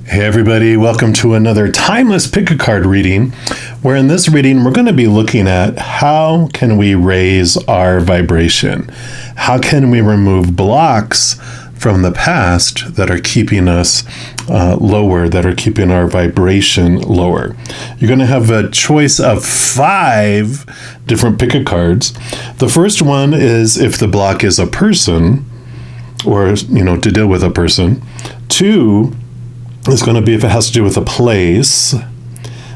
Hey everybody, welcome to another timeless pick a card reading, where in this reading we're going to be looking at how can we raise our vibration? How can we remove blocks from the past that are keeping us lower, that are keeping our vibration lower? You're going to have a choice of 5 different pick a cards. The first one is if the block is a person, or to deal with a person. 2 is going to be if it has to do with a place.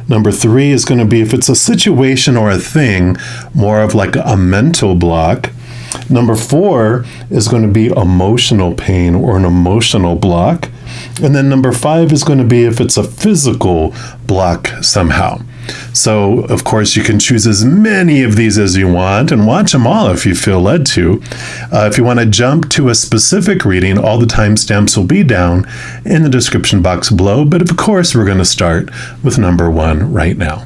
Number 3 is going to be if it's a situation or a thing, more of like a mental block. Number 4 is going to be emotional pain or an emotional block. And then number 5 is going to be if it's a physical block somehow. So, of course, you can choose as many of these as you want and watch them all if you feel led to. If you want to jump to a specific reading, all the timestamps will be down in the description box below. But of course, we're going to start with number 1 right now.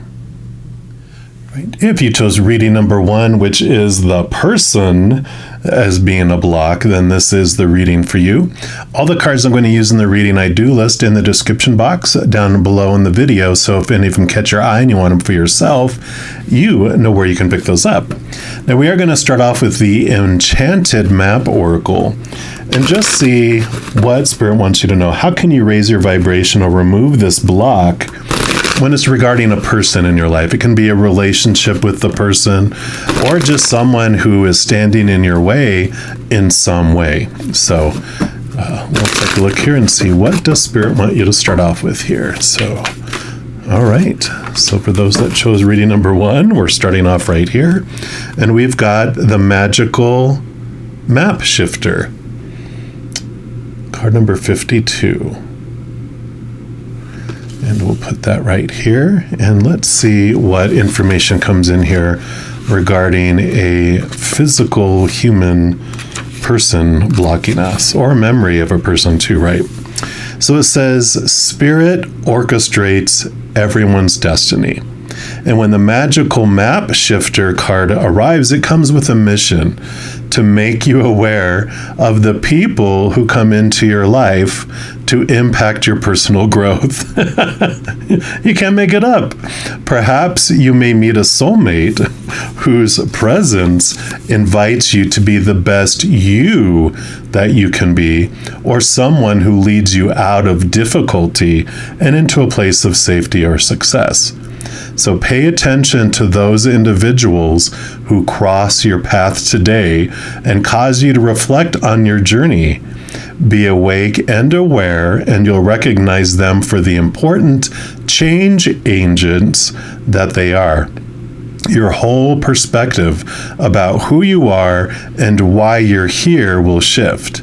If you chose reading number 1, which is the person as being a block, then this is the reading for you. All the cards I'm going to use in the reading I do list in the description box down below in the video, so if any of them catch your eye and you want them for yourself, you know where you can pick those up. Now we are going to start off with the Enchanted Map Oracle and just see what Spirit wants you to know. How can you raise your vibration or remove this block when it's regarding a person in your life? It can be a relationship with the person or just someone who is standing in your way in some way. So we'll take a look here and see what does Spirit want you to start off with here. So, all right. So for those that chose reading number 1, we're starting off right here. And we've got the Magical Map Shifter. Card number 52. And we'll put that right here. And let's see what information comes in here regarding a physical human person blocking us, or a memory of a person too, right? So it says, Spirit orchestrates everyone's destiny. And when the Magical Map Shifter card arrives, it comes with a mission to make you aware of the people who come into your life to impact your personal growth. You can't make it up. Perhaps you may meet a soulmate whose presence invites you to be the best you that you can be, or someone who leads you out of difficulty and into a place of safety or success. So pay attention to those individuals who cross your path today and cause you to reflect on your journey. Be awake and aware, and you'll recognize them for the important change agents that they are. Your whole perspective about who you are and why you're here will shift.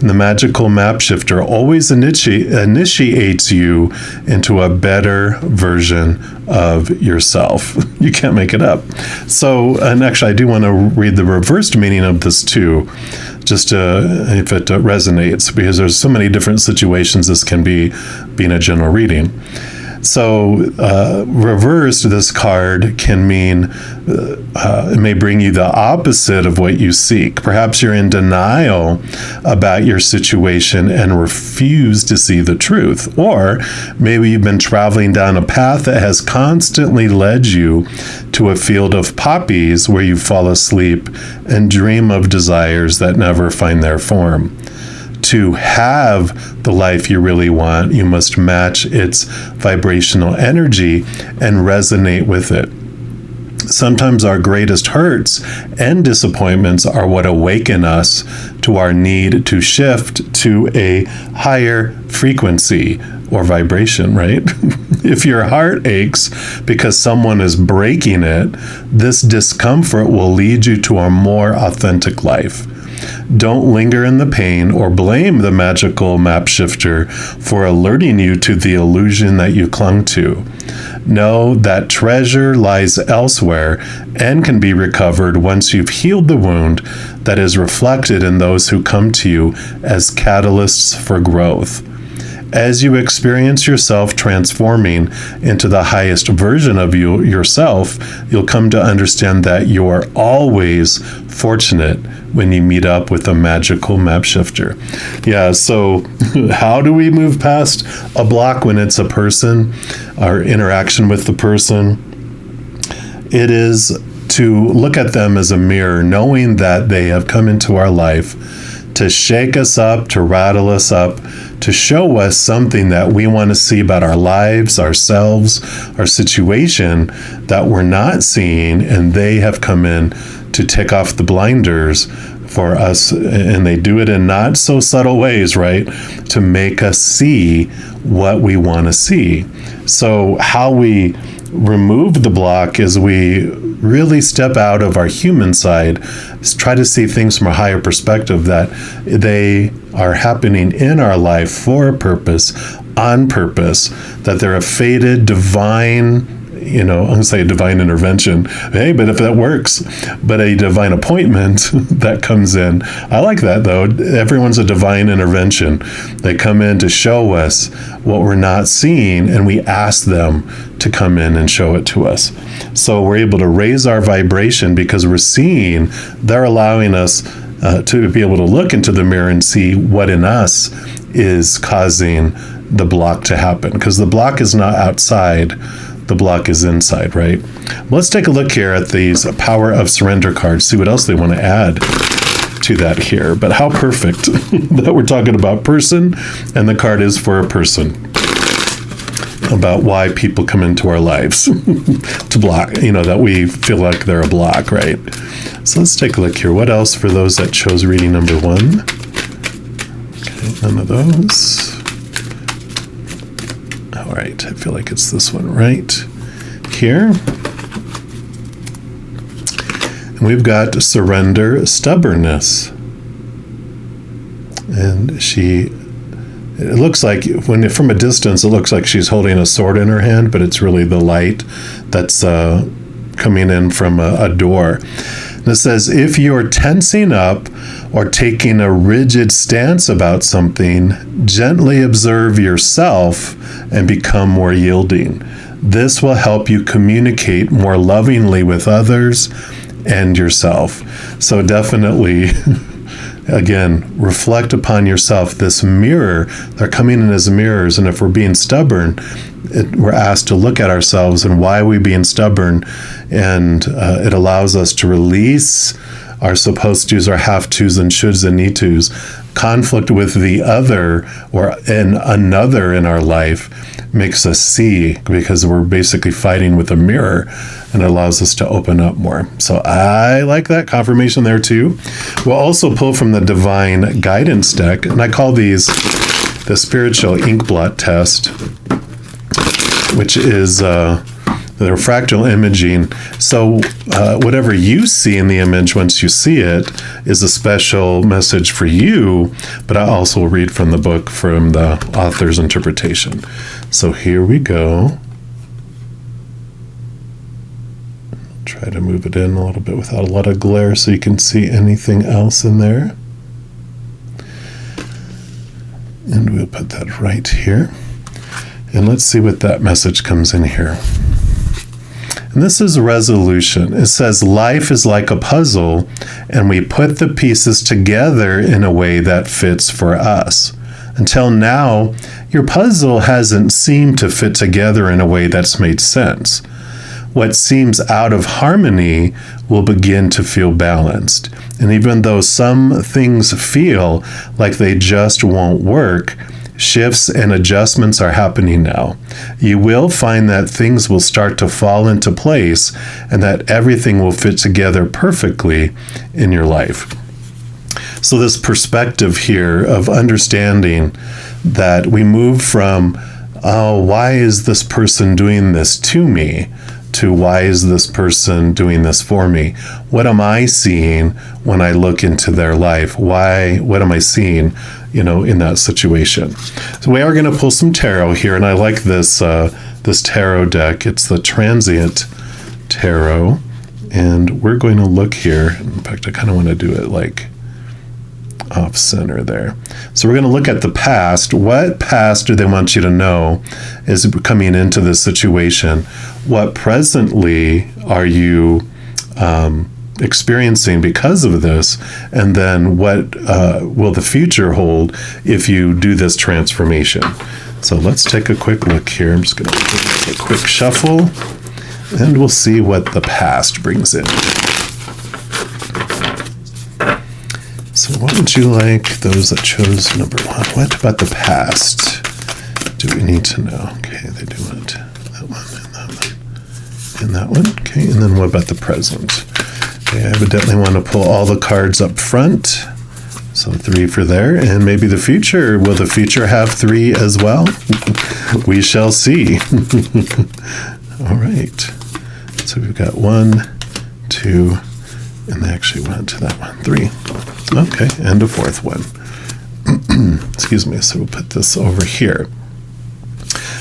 And the Magical Map Shifter always initiates you into a better version of yourself. You can't make it up. So, and actually I do want to read the reversed meaning of this too, just if it resonates, because there's so many different situations this can be, being a general reading. So reversed, this card can mean it may bring you the opposite of what you seek. Perhaps you're in denial about your situation and refuse to see the truth. Or maybe you've been traveling down a path that has constantly led you to a field of poppies where you fall asleep and dream of desires that never find their form. To have the life you really want, you must match its vibrational energy and resonate with it. Sometimes our greatest hurts and disappointments are what awaken us to our need to shift to a higher frequency or vibration, right? If your heart aches because someone is breaking it, this discomfort will lead you to a more authentic life. Don't linger in the pain or blame the Magical Map Shifter for alerting you to the illusion that you clung to. Know that treasure lies elsewhere and can be recovered once you've healed the wound that is reflected in those who come to you as catalysts for growth. As you experience yourself transforming into the highest version of yourself, you'll come to understand that you're always fortunate when you meet up with a magical map shifter. Yeah, so how do we move past a block when it's a person, our interaction with the person? It is to look at them as a mirror, knowing that they have come into our life to shake us up, to rattle us up, to show us something that we want to see about our lives, ourselves, our situation that we're not seeing, and they have come in to take off the blinders for us, and they do it in not so subtle ways, right? To make us see what we want to see. So how we remove the block is we really step out of our human side, try to see things from a higher perspective, that they are happening in our life for a purpose, on purpose, that they're a fated divine, I'm going to say a divine intervention. Hey, but if that works, but a divine appointment that comes in. I like that, though. Everyone's a divine intervention. They come in to show us what we're not seeing, and we ask them to come in and show it to us. So we're able to raise our vibration because we're seeing, they're allowing us to be able to look into the mirror and see what in us is causing the block to happen. Because the block is not outside, the block is inside, right? Let's take a look here at these Power of Surrender cards, see what else they want to add to that here. But how perfect that we're talking about person, and the card is for a person, about why people come into our lives to block, that we feel like they're a block, right? So let's take a look here. What else for those that chose reading number 1? Okay, none of those. All right, I feel like it's this one right here. And we've got surrender, stubbornness. And it looks like, from a distance, it looks like she's holding a sword in her hand, but it's really the light that's coming in from a door. And it says, if you're tensing up or taking a rigid stance about something, gently observe yourself and become more yielding. This will help you communicate more lovingly with others and yourself. So definitely, again, reflect upon yourself. This mirror, they're coming in as mirrors, and if we're being stubborn, we're asked to look at ourselves and why are we being stubborn, and it allows us to release our supposed tos, our have tos and shoulds and need tos. Conflict with the other or another in our life makes us see, because we're basically fighting with a mirror, and it allows us to open up more. So I like that confirmation there too. We'll also pull from the Divine Guidance deck, and I call these the Spiritual Ink Blot Test, which is the fractal imaging. So whatever you see in the image once you see it is a special message for you, but I also read from the book from the author's interpretation. So here we go. Try to move it in a little bit without a lot of glare so you can see anything else in there. And we'll put that right here. And let's see what that message comes in here. And this is resolution. It says, life is like a puzzle, and we put the pieces together in a way that fits for us. Until now, your puzzle hasn't seemed to fit together in a way that's made sense. What seems out of harmony will begin to feel balanced. And even though some things feel like they just won't work, shifts and adjustments are happening now. You will find that things will start to fall into place and that everything will fit together perfectly in your life. So this perspective here of understanding that we move from, oh, why is this person doing this to me, to why is this person doing this for me? What am I seeing when I look into their life? What am I seeing, in that situation? So we are going to pull some tarot here, and I like this this tarot deck. It's the Transient Tarot, and we're going to look here. In fact, I kind of want to do it like off center there. So we're going to look at the past. What past do they want you to know is coming into this situation? What presently are you experiencing because of this? And then what will the future hold if you do this transformation? So let's take a quick look here. I'm just going to do a quick shuffle, and we'll see what the past brings in. So what would you like, those that chose number 1? What about the past do we need to know? Okay, they do want that one and that one and that one. Okay, and then what about the present? Okay, I evidently want to pull all the cards up front. So 3 for there, and maybe the future. Will the future have 3 as well? We shall see. All right. So we've got 1, 2, and they actually went to that one, 3. Okay, and a 4th one. Excuse me, so we'll put this over here.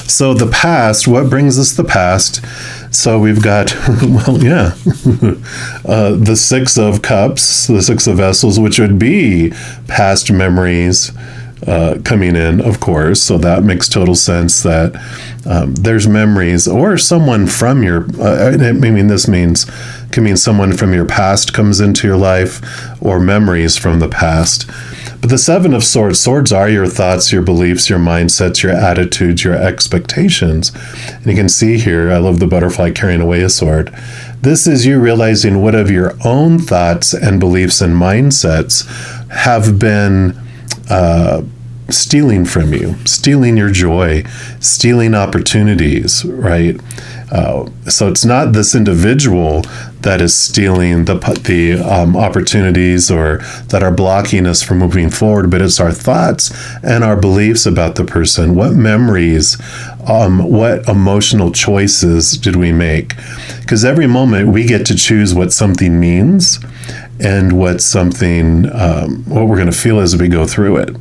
So the past, what brings us the past? So we've got, well, yeah, the 6 of cups, the 6 of vessels, which would be past memories coming in, of course. So that makes total sense that there's memories or someone from your, I mean, this can mean someone from your past comes into your life or memories from the past. But the 7 of swords, swords are your thoughts, your beliefs, your mindsets, your attitudes, your expectations. And you can see here, I love the butterfly carrying away a sword. This is you realizing what of your own thoughts and beliefs and mindsets have been stealing from you, stealing your joy, stealing opportunities, right? So it's not this individual that is stealing the opportunities or that are blocking us from moving forward, but it's our thoughts and our beliefs about the person. What memories, what emotional choices did we make? Because every moment we get to choose what something means and what something, what we're going to feel as we go through it.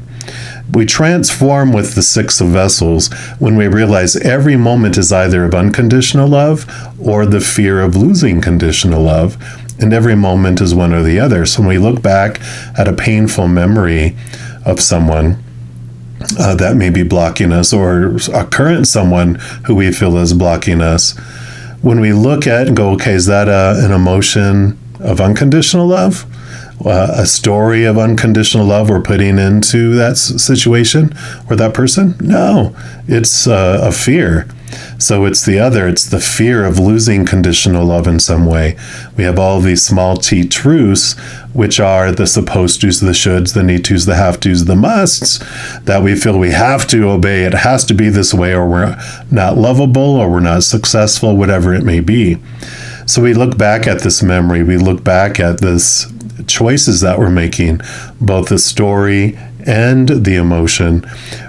We transform with the 6 of vessels when we realize every moment is either of unconditional love or the fear of losing conditional love, and every moment is one or the other. So when we look back at a painful memory of someone that may be blocking us, or a current someone who we feel is blocking us, when we look at and go, okay, is that an emotion of unconditional love? A story of unconditional love we're putting into that situation or that person? No, it's a fear. So it's the other, it's the fear of losing conditional love in some way. We have all these small t truths, which are the supposed to's, the shoulds, the need to's, the have to's, the musts, that we feel we have to obey. It has to be this way, or we're not lovable, or we're not successful, whatever it may be. So we look back at this memory, we look back at this choices that we're making, both the story and the emotion,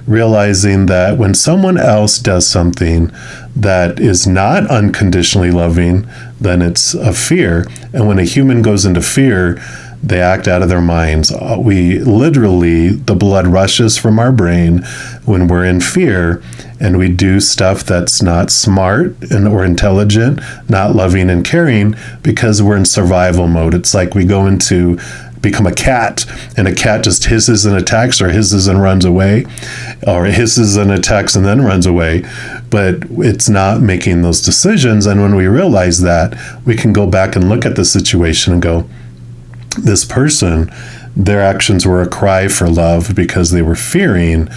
realizing that when someone else does something that is not unconditionally loving, then it's a fear. And when a human goes into fear, they act out of their minds. We literally, the blood rushes from our brain when we're in fear, and we do stuff that's not smart or intelligent, not loving and caring, because we're in survival mode. It's like we go into become a cat, and a cat just hisses and attacks, or hisses and runs away, or hisses and attacks and then runs away. But it's not making those decisions. And when we realize that, we can go back and look at the situation and go, this person, their actions were a cry for love because they were fearing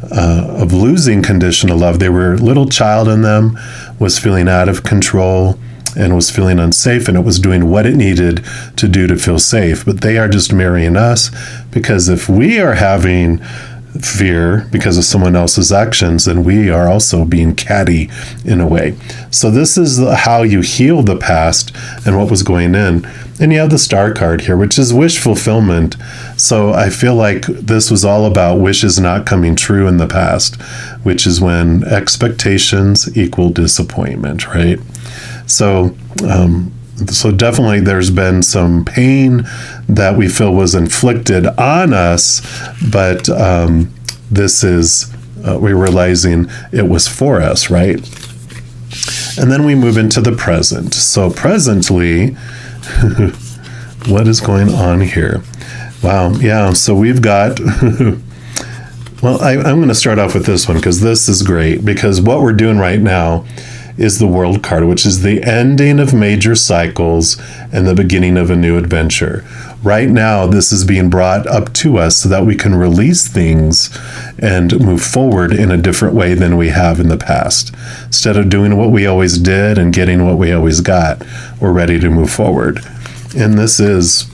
of losing conditional love. They were, little child in them was feeling out of control and was feeling unsafe, and it was doing what it needed to do to feel safe. But they are just marrying us, because if we are having fear because of someone else's actions, then we are also being catty in a way. So this is how you heal the past and what was going in. And you have the star card here, which is wish fulfillment. So I feel like this was all about wishes not coming true in the past, which is when expectations equal disappointment, right? So definitely there's been some pain that we feel was inflicted on us, but this is, we're realizing it was for us, right? And then we move into the present. So presently, what is going on here? Wow. Yeah. So we've got, well, I'm going to start off with this one because this is great, because what we're doing right now is the World card, which is the ending of major cycles and the beginning of a new adventure. Right now, this is being brought up to us so that we can release things and move forward in a different way than we have in the past. Instead of doing what we always did and getting what we always got, we're ready to move forward. And this is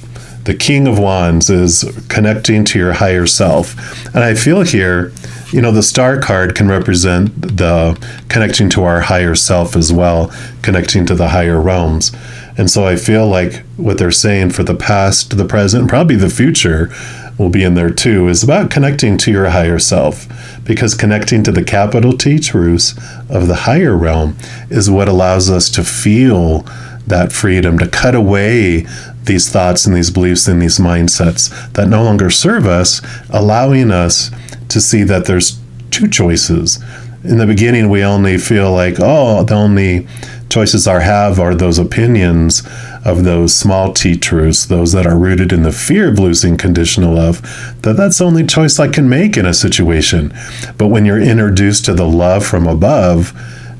the King of Wands, is connecting to your higher self. And I feel here, the star card can represent the connecting to our higher self as well, connecting to the higher realms. And so I feel like what they're saying for the past, the present, and probably the future will be in there too, is about connecting to your higher self. Because connecting to the capital T truths of the higher realm is what allows us to feel that freedom, to cut away these thoughts and these beliefs and these mindsets that no longer serve us, allowing us to see that there's two choices. In the beginning, we only feel like, the only choices I have are those opinions of those small T truths, those that are rooted in the fear of losing conditional love, that's the only choice I can make in a situation. But when you're introduced to the love from above,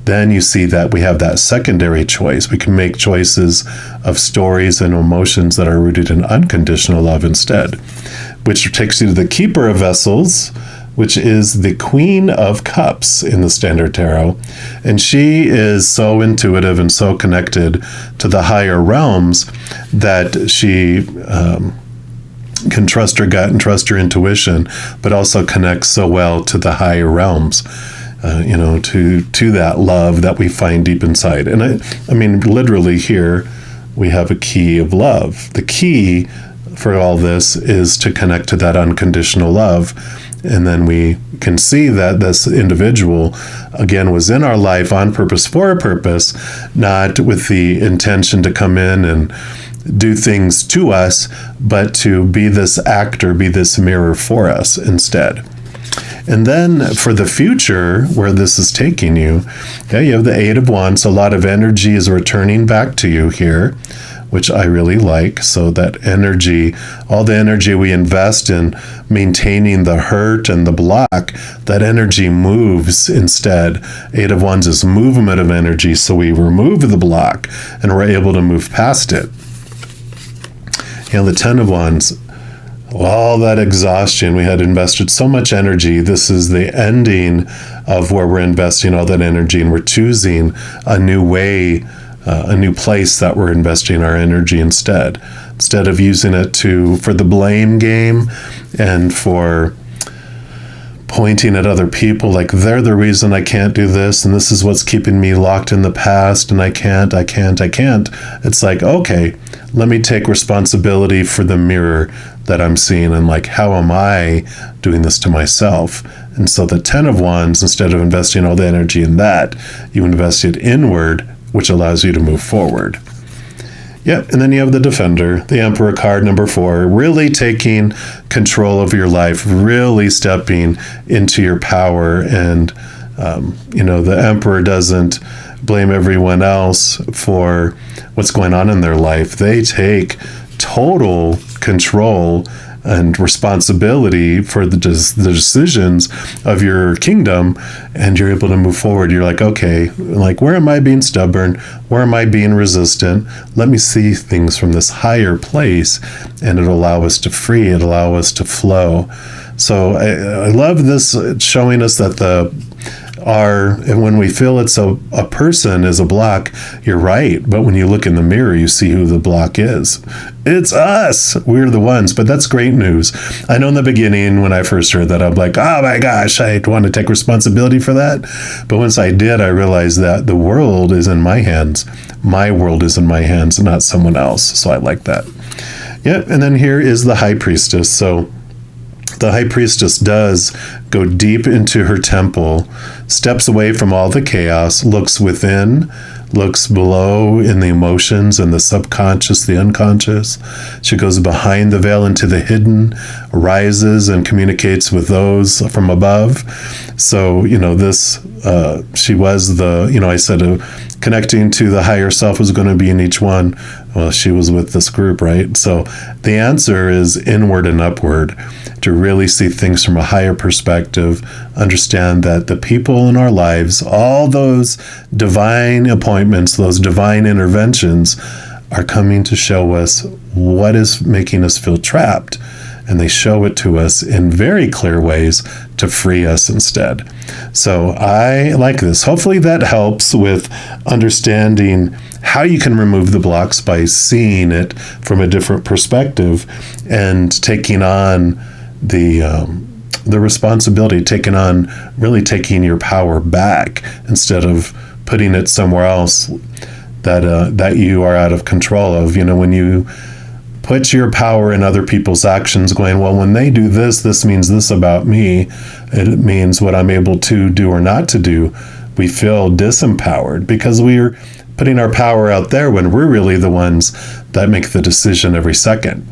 then you see that we have that secondary choice. We can make choices of stories and emotions that are rooted in unconditional love instead, which takes you to the Keeper of Vessels, which is the Queen of Cups in the Standard Tarot. And she is so intuitive and so connected to the higher realms that she can trust her gut and trust her intuition, but also connects so well to the higher realms, to that love that we find deep inside. And I mean, literally here, we have a key of love. The key for all this is to connect to that unconditional love. And then we can see that this individual, again, was in our life on purpose, for a purpose, not with the intention to come in and do things to us, but to be this actor, be this mirror for us instead. And then for the future, where this is taking you, you have the Eight of Wands. A lot of energy is returning back to you here, which I really like. So that energy, all the energy we invest in maintaining the hurt and the block, that energy moves instead. Eight of Wands is movement of energy. So we remove the block and we're able to move past it. And the Ten of Wands, all that exhaustion, we had invested so much energy. This is the ending of where we're investing all that energy, and we're choosing a new way, a new place that we're investing our energy instead of using it for the blame game and for pointing at other people like they're the reason I can't do this, and this is what's keeping me locked in the past, and I can't. It's like, okay, let me take responsibility for the mirror that I'm seeing, and like, how am I doing this to myself? And so the Ten of Wands, instead of investing all the energy in that, you invest it inward, which allows you to move forward. Yep, and then you have the Defender, the Emperor card, number 4, really taking control of your life, really stepping into your power. And, the Emperor doesn't blame everyone else for what's going on in their life. They take total control and responsibility for the decisions of your kingdom, and you're able to move forward. You're like, okay, like, where am I being stubborn? Where am I being resistant? Let me see things from this higher place, and it'll allow us to free, it'll allow us to flow. So I love this showing us that and when we feel it's a person is a block, you're right. But when you look in the mirror, you see who the block is. It's us. We're the ones. But that's great news. I know in the beginning, when I first heard that, I'm like, oh my gosh, I want to take responsibility for that. But once I did, I realized that the world is in my hands. My world is in my hands, not someone else. So I like that. Yeah. And then here is the High Priestess. So the High Priestess does go deep into her temple, steps away from all the chaos, looks within, looks below in the emotions and the subconscious, the unconscious. She goes behind the veil into the hidden, rises and communicates with those from above. So, she was the, I said connecting to the higher self was going to be in each one. Well, she was with this group, right? So the answer is inward and upward, to really see things from a higher perspective, understand that the people in our lives, all those divine appointments, those divine interventions are coming to show us what is making us feel trapped. And they show it to us in very clear ways to free us instead. So I like this. Hopefully that helps with understanding how you can remove the blocks by seeing it from a different perspective and taking on the responsibility, really taking your power back instead of putting it somewhere else that you are out of control of. When you put your power in other people's actions, going, well, when they do this, this means this about me. It means what I'm able to do or not to do. We feel disempowered because we're putting our power out there when we're really the ones that make the decision every second.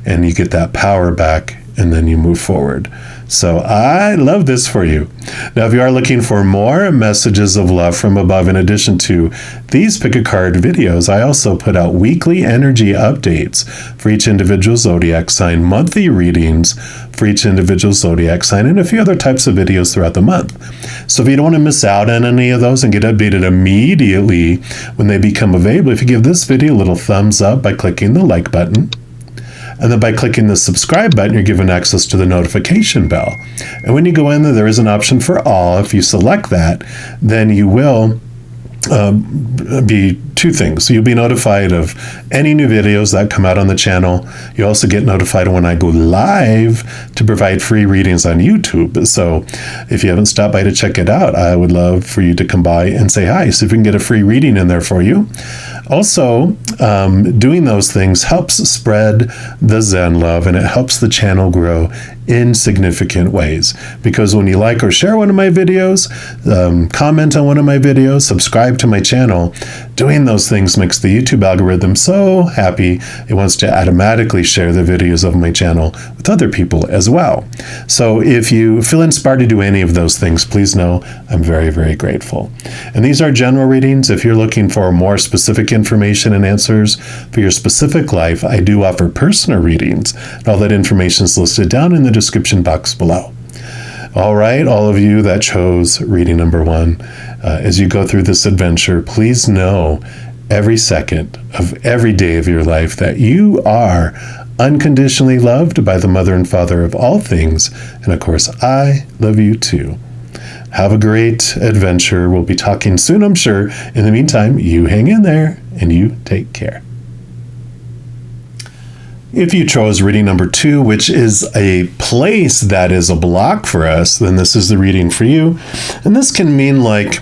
And you get that power back and then you move forward. So I love this for you. Now, if you are looking for more messages of love from above, in addition to these pick a card videos, I also put out weekly energy updates for each individual zodiac sign, monthly readings for each individual zodiac sign, and a few other types of videos throughout the month. So if you don't want to miss out on any of those and get updated immediately when they become available, if you give this video a little thumbs up by clicking the like button, and then by clicking the subscribe button, you're given access to the notification bell. And when you go in there is an option for all. If you select that, then you will be two things. So you'll be notified of any new videos that come out on the channel. You also get notified when I go live to provide free readings on YouTube. So if you haven't stopped by to check it out, I would love for you to come by and say hi, so if we can get a free reading in there for you. Also, doing those things helps spread the Zen love, and it helps the channel grow in significant ways. Because when you like or share one of my videos, comment on one of my videos, subscribe to my channel, doing those things makes the YouTube algorithm so happy it wants to automatically share the videos of my channel with other people as well. So if you feel inspired to do any of those things, please know I'm very, very grateful. And these are general readings. If you're looking for more specific information and answers for your specific life, I do offer personal readings. And all that information is listed down in the description box below. All right, all of you that chose reading number 1, as you go through this adventure, please know every second of every day of your life that you are unconditionally loved by the Mother and Father of all things. And of course, I love you too. Have a great adventure. We'll be talking soon, I'm sure. In the meantime, you hang in there and you take care. If you chose reading number 2, which is a place that is a block for us, then this is the reading for you. And this can mean like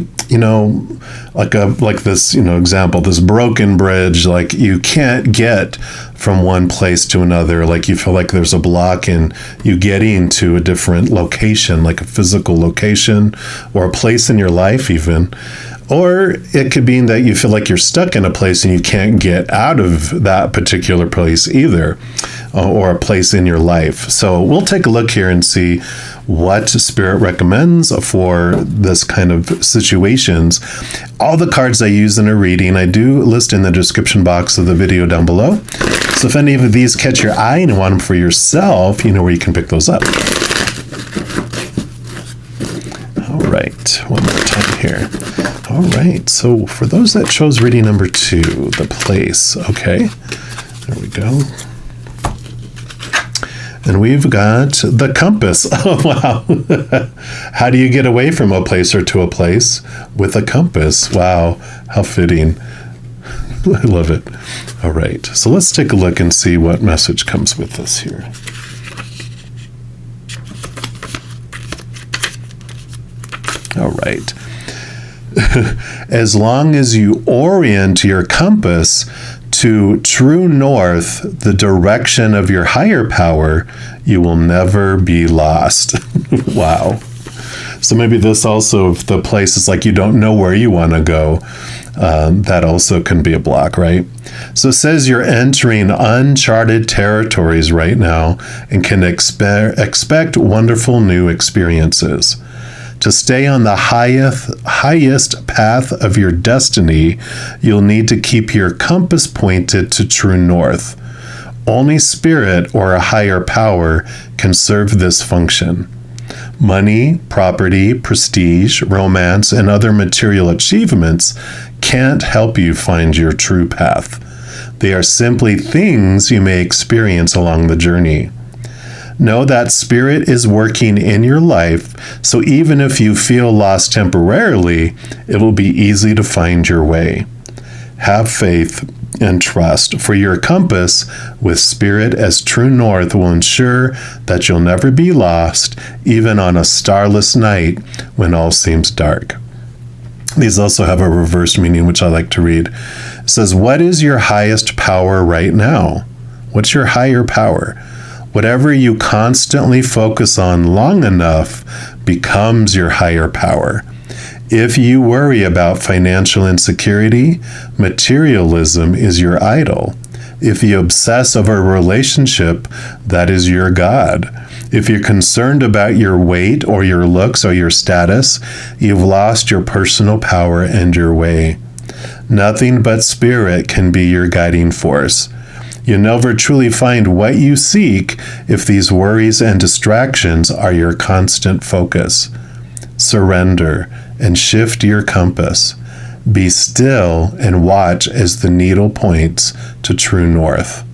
this, example, this broken bridge, like you can't get from one place to another, like you feel like there's a block in you getting to a different location, like a physical location or a place in your life even. Or it could mean that you feel like you're stuck in a place and you can't get out of that particular place either, or a place in your life. So we'll take a look here and see what Spirit recommends for this kind of situations. All the cards I use in a reading, I do list in the description box of the video down below. So if any of these catch your eye and you want them for yourself, you know where you can pick those up. All right, one more time here. All right, so for those that chose reading number 2, the place, okay, there we go. And we've got the compass. Oh, wow. How do you get away from a place or to a place with a compass? Wow, how fitting. I love it. All right, so let's take a look and see what message comes with this here. All right. As long as you orient your compass to true north, the direction of your higher power, you will never be lost. Wow. So maybe this also, if the place is like you don't know where you want to go, that also can be a block, right? So it says you're entering uncharted territories right now and can expect wonderful new experiences. To stay on the highest path of your destiny, you'll need to keep your compass pointed to true north. Only spirit or a higher power can serve this function. Money, property, prestige, romance, and other material achievements can't help you find your true path. They are simply things you may experience along the journey. Know that spirit is working in your life, so even if you feel lost temporarily, it will be easy to find your way. Have faith and trust, for your compass with spirit as true north will ensure that you'll never be lost, even on a starless night when all seems dark. These also have a reverse meaning, which I like to read. It says, what is your highest power right now? What's your higher power? Whatever you constantly focus on long enough becomes your higher power. If you worry about financial insecurity, materialism is your idol. If you obsess over a relationship, that is your God. If you're concerned about your weight or your looks or your status, you've lost your personal power and your way. Nothing but spirit can be your guiding force. You'll never truly find what you seek if these worries and distractions are your constant focus. Surrender and shift your compass. Be still and watch as the needle points to true north.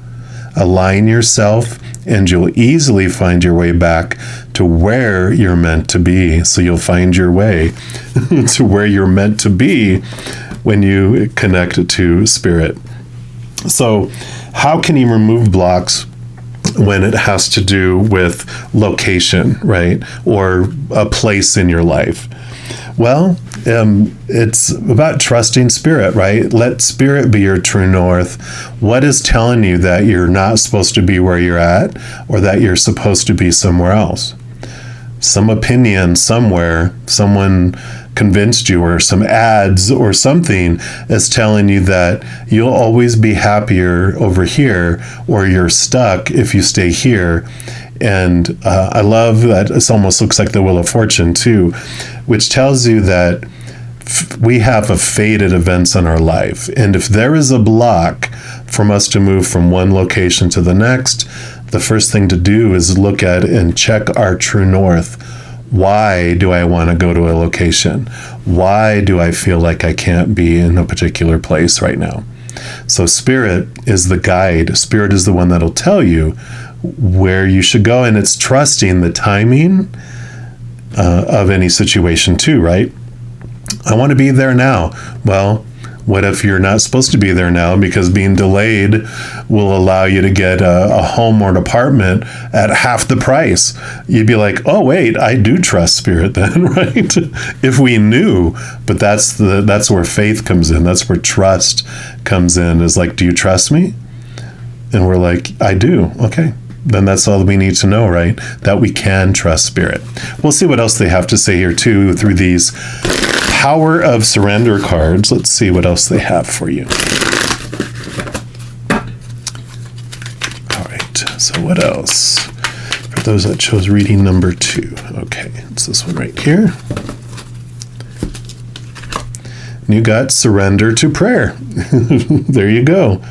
Align yourself and you'll easily find your way back to where you're meant to be. So you'll find your way to where you're meant to be when you connect to spirit. So how can you remove blocks when it has to do with location, right? Or a place in your life? Well, it's about trusting spirit, right? Let spirit be your true north. What is telling you that you're not supposed to be where you're at or that you're supposed to be somewhere else? Some opinion somewhere, someone convinced you, or some ads or something is telling you that you'll always be happier over here, or you're stuck if you stay here. And I love that it almost looks like the Wheel of Fortune too, which tells you that we have a fated events in our life. And if there is a block from us to move from one location to the next, the first thing to do is look at and check our true north. Why do I want to go to a location? Why do I feel like I can't be in a particular place right now? So spirit is the guide. Spirit is the one that'll tell you where you should go, and it's trusting the timing of any situation too, right? I want to be there now. Well, what if you're not supposed to be there now because being delayed will allow you to get a home or an apartment at half the price? You'd be like, oh, wait, I do trust spirit then, right? If we knew. But that's where faith comes in. That's where trust comes in, is like, do you trust me? And we're like, I do. Okay. Then that's all we need to know, right? That we can trust spirit. We'll see what else they have to say here too through these Power of Surrender cards. Let's see what else they have for you. All right, so what else? For those that chose reading number 2. Okay, it's this one right here. And you got surrender to prayer. There you go.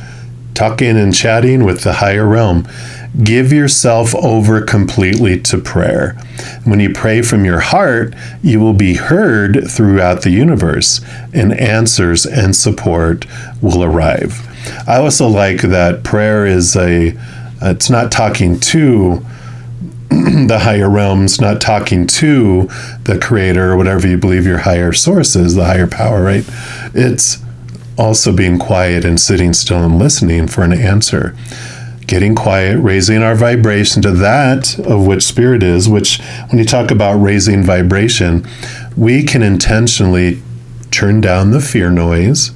Talking and chatting with the higher realm. Give yourself over completely to prayer. When you pray from your heart, you will be heard throughout the universe, and answers and support will arrive. I also like that prayer is it's not talking to the higher realms, not talking to the creator or whatever you believe your higher source is, the higher power, right? It's also being quiet and sitting still and listening for an answer. Getting quiet, raising our vibration to that of which spirit is, which when you talk about raising vibration, we can intentionally turn down the fear noise,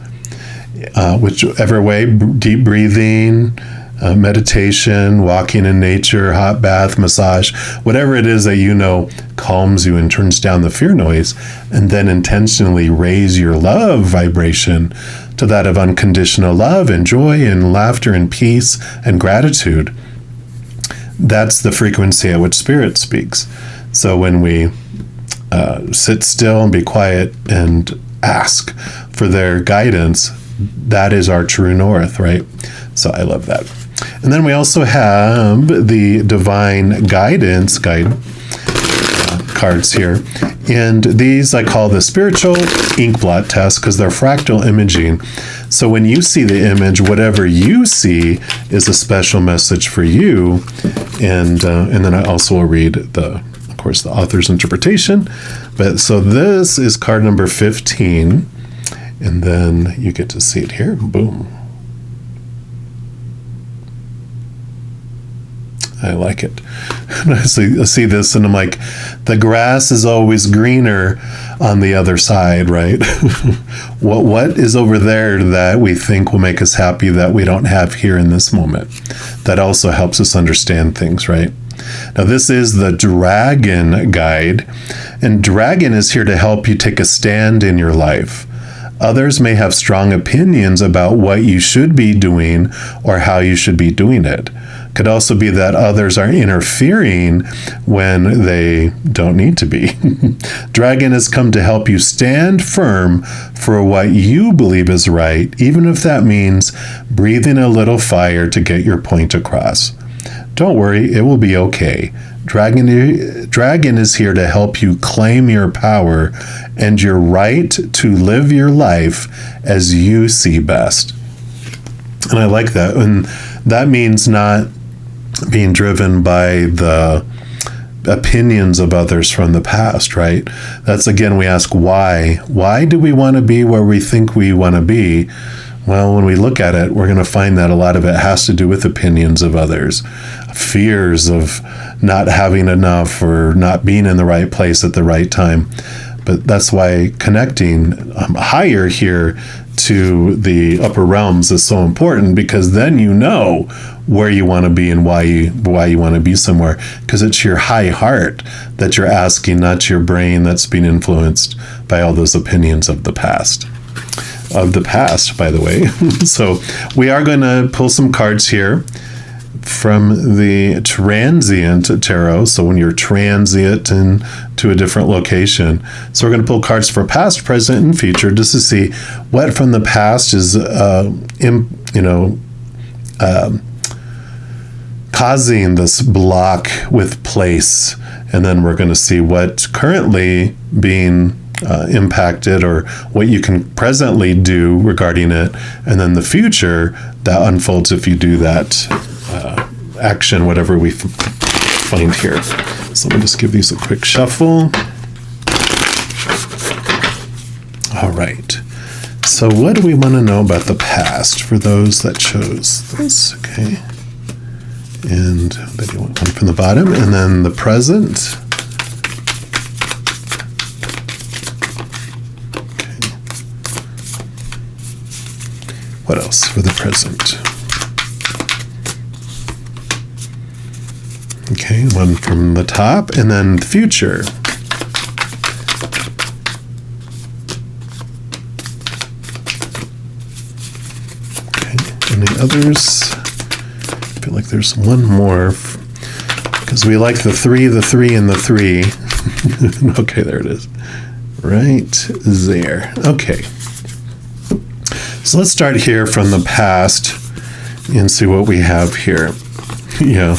whichever way, deep breathing, meditation, walking in nature, hot bath, massage, whatever it is that you know calms you and turns down the fear noise, and then intentionally raise your love vibration to that of unconditional love and joy and laughter and peace and gratitude. That's the frequency at which Spirit speaks. So when we sit still and be quiet and ask for their guidance, that is our true north, right? So I love that. And then we also have the divine guidance cards here. And these I call the spiritual ink blot test because they're fractal imaging. So when you see the image, whatever you see is a special message for you. And then I also will read of course, the author's interpretation. But so this is card number 15. And then you get to see it here. Boom. I like it. And I see this and I'm like, the grass is always greener on the other side, right? What is over there that we think will make us happy that we don't have here in this moment? That also helps us understand things, right? Now, this is the Dragon Guide, and Dragon is here to help you take a stand in your life. Others may have strong opinions about what you should be doing or how you should be doing it. Could also be that others are interfering when they don't need to be. Dragon has come to help you stand firm for what you believe is right, even if that means breathing a little fire to get your point across. Don't worry, it will be okay. Dragon is here to help you claim your power and your right to live your life as you see best. And I like that. And that means not being driven by the opinions of others from the past, right? That's, again, we ask why. Why do we want to be where we think we want to be? Well, when we look at it, we're going to find that a lot of it has to do with opinions of others, fears of not having enough or not being in the right place at the right time. But that's why connecting higher here to the upper realms is so important, because then you know where you want to be and why you want to be somewhere, because it's your high heart that you're asking, not your brain that's being influenced by all those opinions of the past. By the way. So we are going to pull some cards here from the transient tarot. So when you're transient to a different location. So we're going to pull cards for past, present, and future just to see what from the past is, causing this block with place. And then we're going to see what's currently being impacted or what you can presently do regarding it, and then the future that unfolds if you do that action, whatever we find here. So let me just give these a quick shuffle. All right. So what do we want to know about the past for those that chose this? Okay. And then you want one from the bottom, and then the present. What else for the present? Okay, one from the top, and then the future. Okay, any others? I feel like there's one more, because we like the 3, and the 3. Okay, there it is. Right there. Okay. So let's start here from the past and see what we have here. Yeah.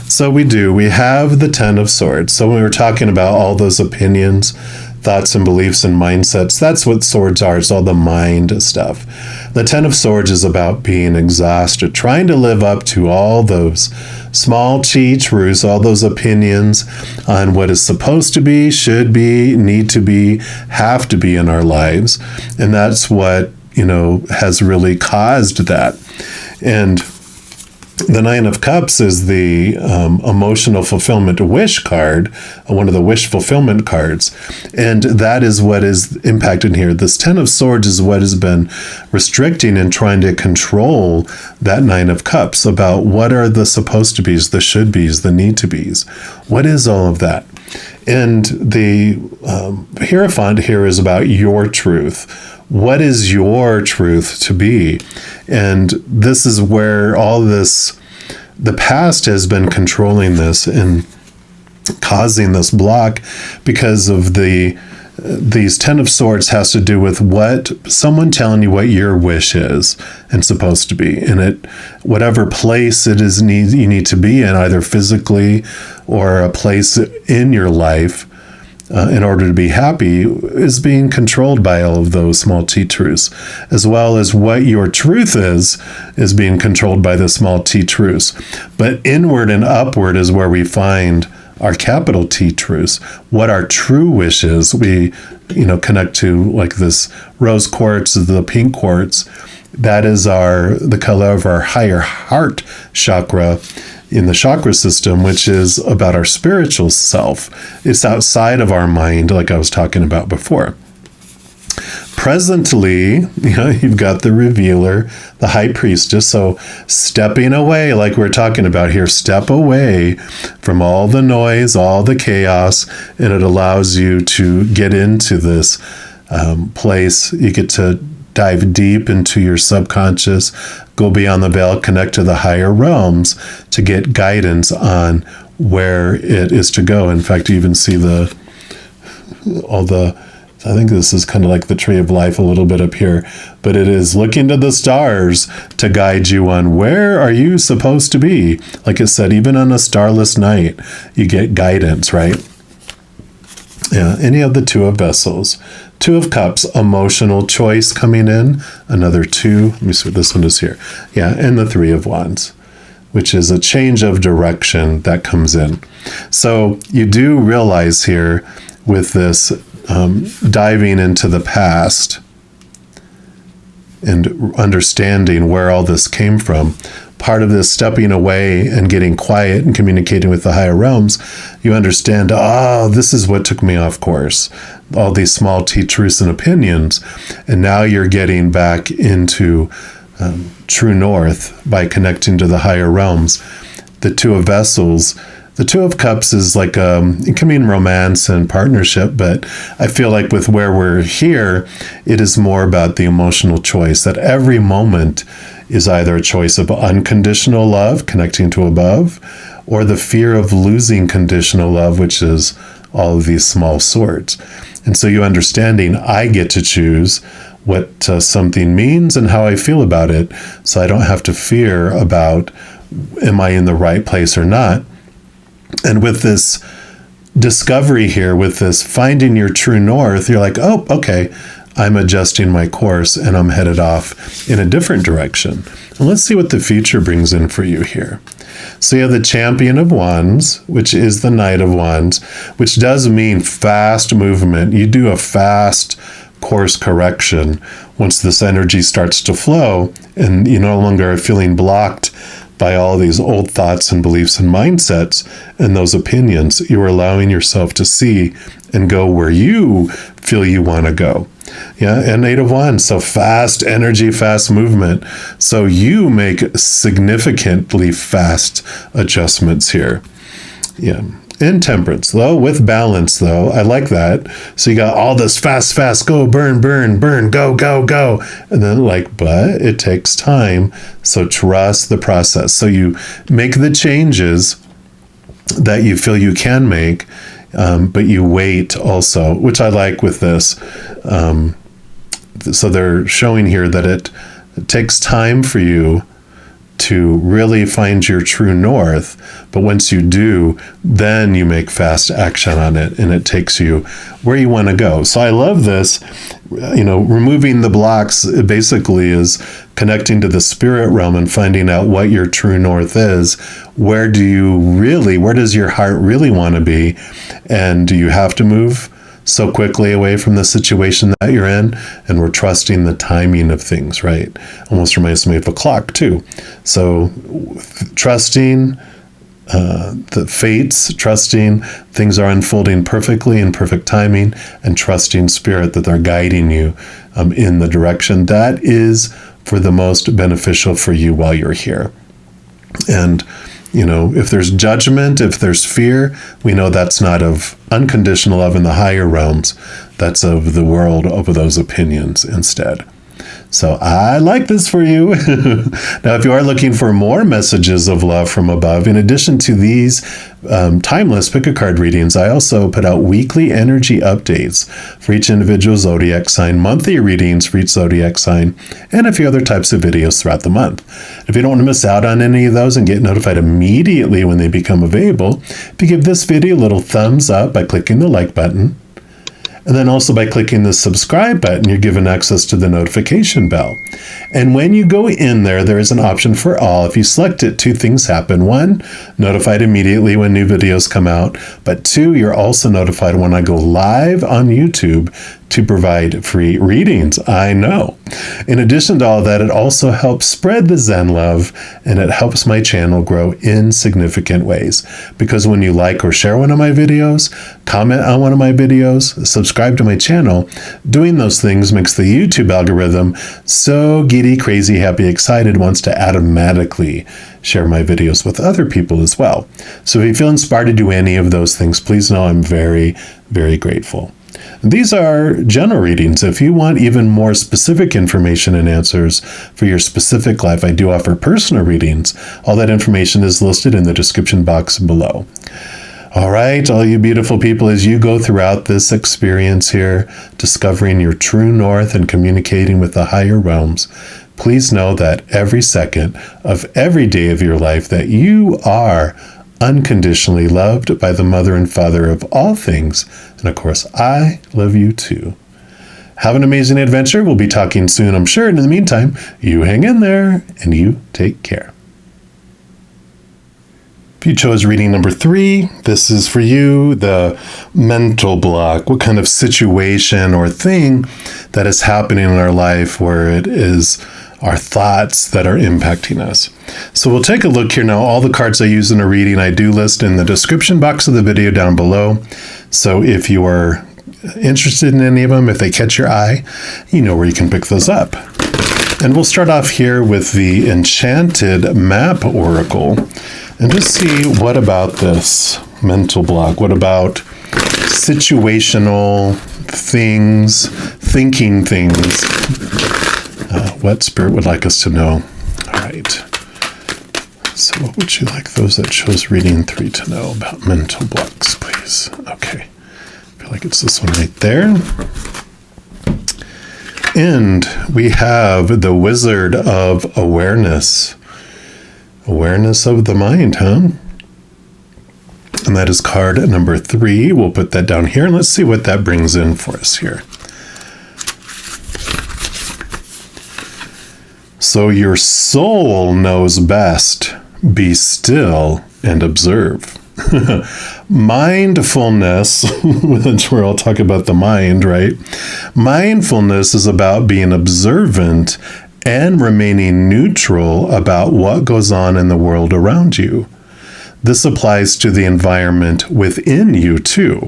So we have the 10 of Swords. So when we were talking about all those opinions, thoughts and beliefs and mindsets, that's what swords are. It's all the mind stuff. The 10 of Swords is about being exhausted, trying to live up to all those small truths, all those opinions on what is supposed to be, should be, need to be, have to be in our lives. And that's what has really caused that. And The Nine of Cups is the emotional fulfillment wish card, one of the wish fulfillment cards. And that is what is impacted here. This Ten of Swords is what has been restricting and trying to control that Nine of Cups about what are the supposed to be's, the should be's, the need to be's. What is all of that? And the Hierophant here is about your truth. What is your truth to be? And this is where all this, the past has been controlling this and causing this block, because of these Ten of Swords has to do with what someone telling you what your wish is and supposed to be, and it, whatever place it is you need to be in, either physically or a place in your life, in order to be happy, is being controlled by all of those small t truths, as well as what your truth is being controlled by the small t truths. But inward and upward is where we find our capital T truths. What our true wish is, we connect to, like this rose quartz, the pink quartz. That is the color of our higher heart chakra in the chakra system, which is about our spiritual self. It's outside of our mind, like I was talking about before. Presently, you've got the revealer, the high priestess. So stepping away, like we're talking about here, step away from all the noise, all the chaos, and it allows you to get into this place. You get to dive deep into your subconscious, go beyond the veil, connect to the higher realms to get guidance on where it is to go. In fact, you even see I think this is kind of like the tree of life a little bit up here, but it is looking to the stars to guide you on where are you supposed to be. Like it said, even on a starless night, you get guidance, right? Yeah, any of the Two of Vessels. Two of Cups, emotional choice coming in. Another two. Let me see what this one is here. Yeah, and the Three of Wands, which is a change of direction that comes in. So you do realize here with this diving into the past and understanding where all this came from, part of this stepping away and getting quiet and communicating with the higher realms, you understand, this is what took me off course. All these small t truths and opinions. And now you're getting back into true north by connecting to the higher realms. The Two of Vessels, the Two of Cups is like, it can mean romance and partnership, but I feel like with where we're here, it is more about the emotional choice, that every moment is either a choice of unconditional love, connecting to above, or the fear of losing conditional love, which is all of these small swords. And so you understanding, I get to choose what something means and how I feel about it, so I don't have to fear about, am I in the right place or not? And with this discovery here, with this finding your true north, you're like, oh, okay, I'm adjusting my course and I'm headed off in a different direction. And let's see what the future brings in for you here. So you have the Champion of Wands, which is the Knight of Wands, which does mean fast movement. You do a fast course correction once this energy starts to flow and you no longer are feeling blocked by all these old thoughts and beliefs and mindsets and those opinions. You are allowing yourself to see and go where you feel you want to go. Yeah, and Eight of Wands, so fast energy, fast movement. So you make significantly fast adjustments here. Yeah. In Temperance, though, with balance, though. I like that. So you got all this fast, go, burn, go. And then but it takes time. So trust the process. So you make the changes that you feel you can make, but you wait also, which I like with this. So they're showing here that it takes time for you to really find your true north, but once you do, then you make fast action on it and it takes you where you want to go. So I love this, removing the blocks basically is connecting to the spirit realm and finding out what your true north is. Where does your heart really want to be? And do you have to move so quickly away from the situation that you're in, and we're trusting the timing of things, right? Almost reminds me of a clock too. So trusting the fates, trusting things are unfolding perfectly in perfect timing, and trusting Spirit that they're guiding you in the direction that is for the most beneficial for you while you're here. And if there's judgment, if there's fear, we know that's not of unconditional love in the higher realms. That's of the world over those opinions instead. So I like this for you. Now, if you are looking for more messages of love from above, in addition to these timeless pick-a-card readings, I also put out weekly energy updates for each individual zodiac sign, monthly readings for each zodiac sign, and a few other types of videos throughout the month. If you don't want to miss out on any of those and get notified immediately when they become available, if you give this video a little thumbs up by clicking the like button, and then also by clicking the subscribe button, you're given access to the notification bell. And when you go in there, there is an option for all. If you select it, two things happen. One, notified immediately when new videos come out. But two, you're also notified when I go live on YouTube to provide free readings. I know. In addition to all that, it also helps spread the Zen love, and it helps my channel grow in significant ways. Because when you like or share one of my videos, comment on one of my videos, subscribe to my channel, doing those things makes the YouTube algorithm so giddy, crazy, happy, excited, wants to automatically share my videos with other people as well. So if you feel inspired to do any of those things, please know I'm very, very grateful. These are general readings. If you want even more specific information and answers for your specific life, I do offer personal readings. All that information is listed in the description box below. All right, all you beautiful people, as you go throughout this experience here, discovering your true north and communicating with the higher realms, please know that every second of every day of your life that you are unconditionally loved by the Mother and Father of all things. And of course, I love you too. Have an amazing adventure. We'll be talking soon, I'm sure. And in the meantime, you hang in there and you take care. If you chose reading number 3, this is for you, the mental block. What kind of situation or thing that is happening in our life where it is our thoughts that are impacting us. So we'll take a look here now. All the cards I use in a reading, I do list in the description box of the video down below. So if you are interested in any of them, if they catch your eye, you know where you can pick those up. And we'll start off here with the Enchanted Map Oracle and just see what about this mental block. What about situational things, thinking things? What Spirit would like us to know. All right. So what would you like those that chose reading 3 to know about mental blocks, please? Okay. I feel like it's this one right there. And we have the Wizard of Awareness. Awareness of the mind, huh? And that is card number 3. We'll put that down here and let's see what that brings in for us here. So your soul knows best. Be still and observe. Mindfulness, which we're all talking about the mind, right? Mindfulness is about being observant and remaining neutral about what goes on in the world around you. This applies to the environment within you too.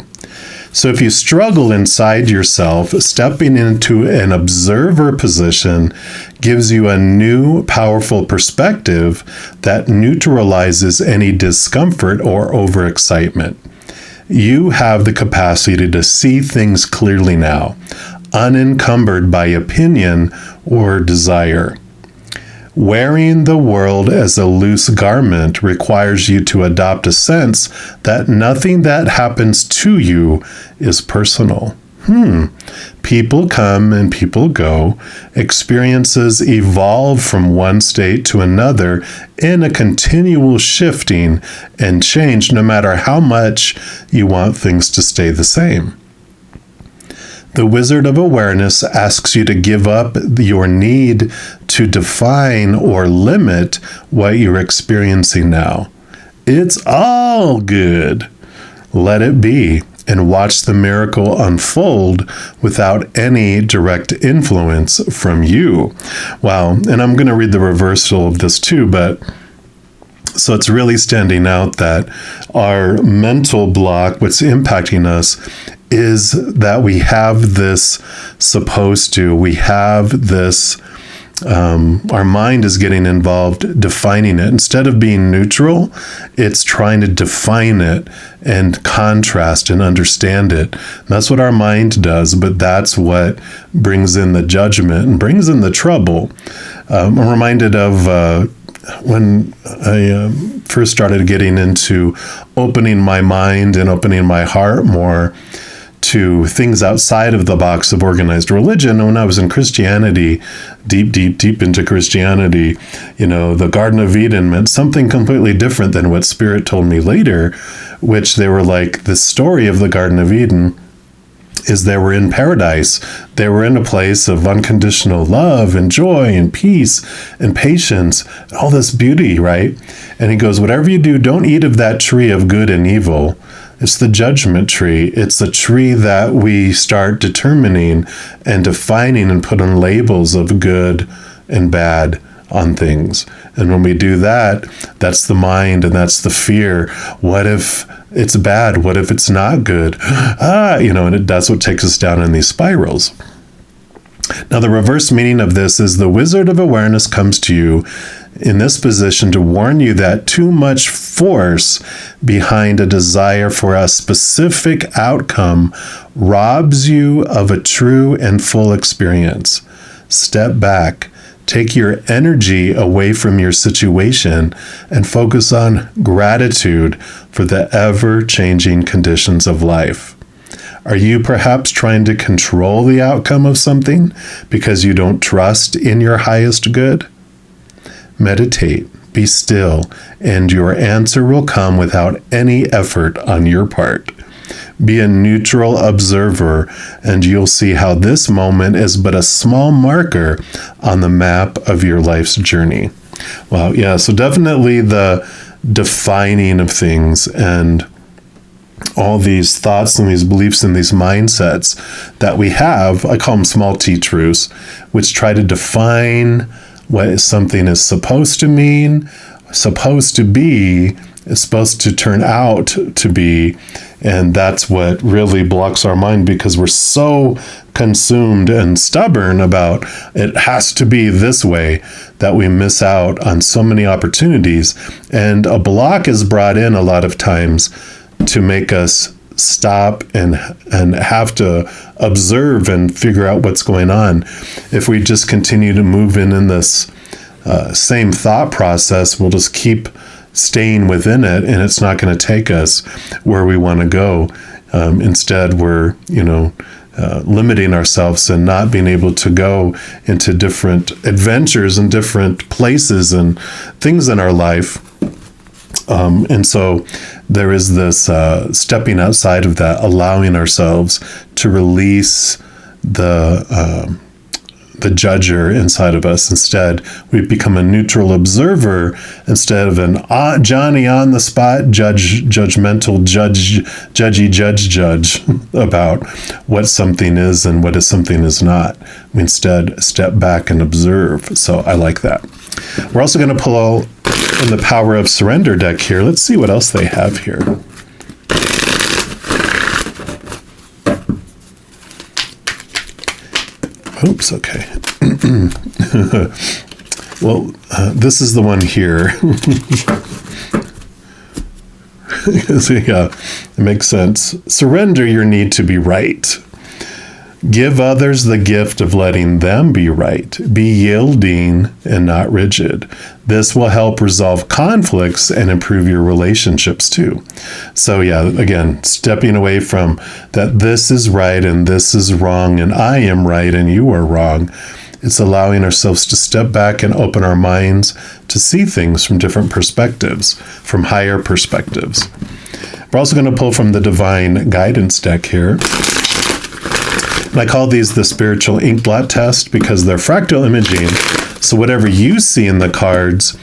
So if you struggle inside yourself, stepping into an observer position gives you a new, powerful perspective that neutralizes any discomfort or overexcitement. You have the capacity to see things clearly now, unencumbered by opinion or desire. Wearing the world as a loose garment requires you to adopt a sense that nothing that happens to you is personal. People come and people go. Experiences evolve from one state to another in a continual shifting and change, no matter how much you want things to stay the same. The Wizard of Awareness asks you to give up your need to define or limit what you're experiencing now. It's all good. Let it be. and watch the miracle unfold without any direct influence from you. Wow. And I'm going to read the reversal of this too, but so it's really standing out that our mental block, what's impacting us, is that we have this we have this, our mind is getting involved defining it. Instead of being neutral, it's trying to define it and contrast and understand it. And that's what our mind does, but that's what brings in the judgment and brings in the trouble. I'm reminded of when I first started getting into opening my mind and opening my heart more to things outside of the box of organized religion. When I was in Christianity, deep into Christianity, the Garden of Eden meant something completely different than what Spirit told me later, which they were like, the story of the Garden of Eden is they were in paradise. They were in a place of unconditional love and joy and peace and patience, all this beauty, right? And he goes, whatever you do, don't eat of that tree of good and evil. It's the judgment tree. It's the tree that we start determining and defining and putting labels of good and bad on things. And when we do that, that's the mind and that's the fear. What if it's bad? What if it's not good? And that's what takes us down in these spirals. Now, the reverse meaning of this is the wizard of awareness comes to you in this position to warn you that too much force behind a desire for a specific outcome robs you of a true and full experience. Step back. Take your energy away from your situation and focus on gratitude for the ever-changing conditions of life. Are you perhaps trying to control the outcome of something because you don't trust in your highest good? Meditate, be still, and your answer will come without any effort on your part. Be a neutral observer, and you'll see how this moment is but a small marker on the map of your life's journey. Wow, yeah, so definitely the defining of things and all these thoughts and these beliefs and these mindsets that we have, I call them small T truths, which try to define what something is supposed to mean, supposed to be, is supposed to turn out to be. And that's what really blocks our mind, because we're so consumed and stubborn about it has to be this way that we miss out on so many opportunities. And a block is brought in a lot of times to make us stop and have to observe and figure out what's going on. If we just continue to move in this same thought process, we'll just keep staying within it, and it's not going to take us where we want to go. Instead, we're limiting ourselves and not being able to go into different adventures and different places and things in our life. And so there is this stepping outside of that, allowing ourselves to release the judger inside of us. Instead, we become a neutral observer instead of an Johnny on the spot judgmental judge about what something is and what something is not. We instead step back and observe. So I like that. We're also going to pull in the Power of Surrender deck here. Let's see what else they have here. Oops, okay. Well, this is the one here. So, yeah, it makes sense. Surrender your need to be right. Give others the gift of letting them be right. Be yielding and not rigid. This will help resolve conflicts and improve your relationships too. So yeah, again, stepping away from that this is right and this is wrong and I am right and you are wrong. It's allowing ourselves to step back and open our minds to see things from different perspectives, from higher perspectives. We're also going to pull from the Divine Guidance deck here. And I call these the spiritual inkblot test because they're fractal imaging. So whatever you see in the cards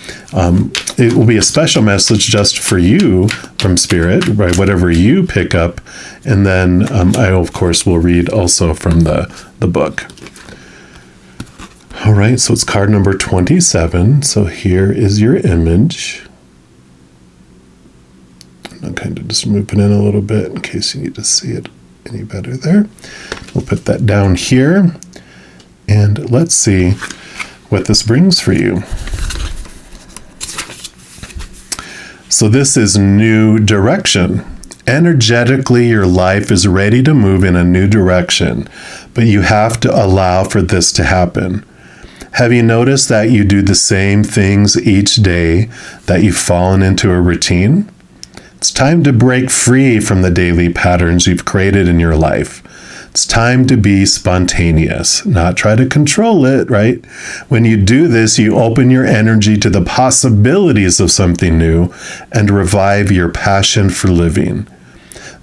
it will be a special message just for you from Spirit, right? Whatever you pick up. And then I, of course, will read also from the book. All right, so it's card number 27. So here is your image. I'm kind of just move it in a little bit in case you need to see it any better there. We'll put that down here. And let's see what this brings for you. So this is new direction. Energetically, your life is ready to move in a new direction, but you have to allow for this to happen. Have you noticed that you do the same things each day, that you've fallen into a routine? It's time to break free from the daily patterns you've created in your life. It's time to be spontaneous, not try to control it, right? When you do this, you open your energy to the possibilities of something new and revive your passion for living.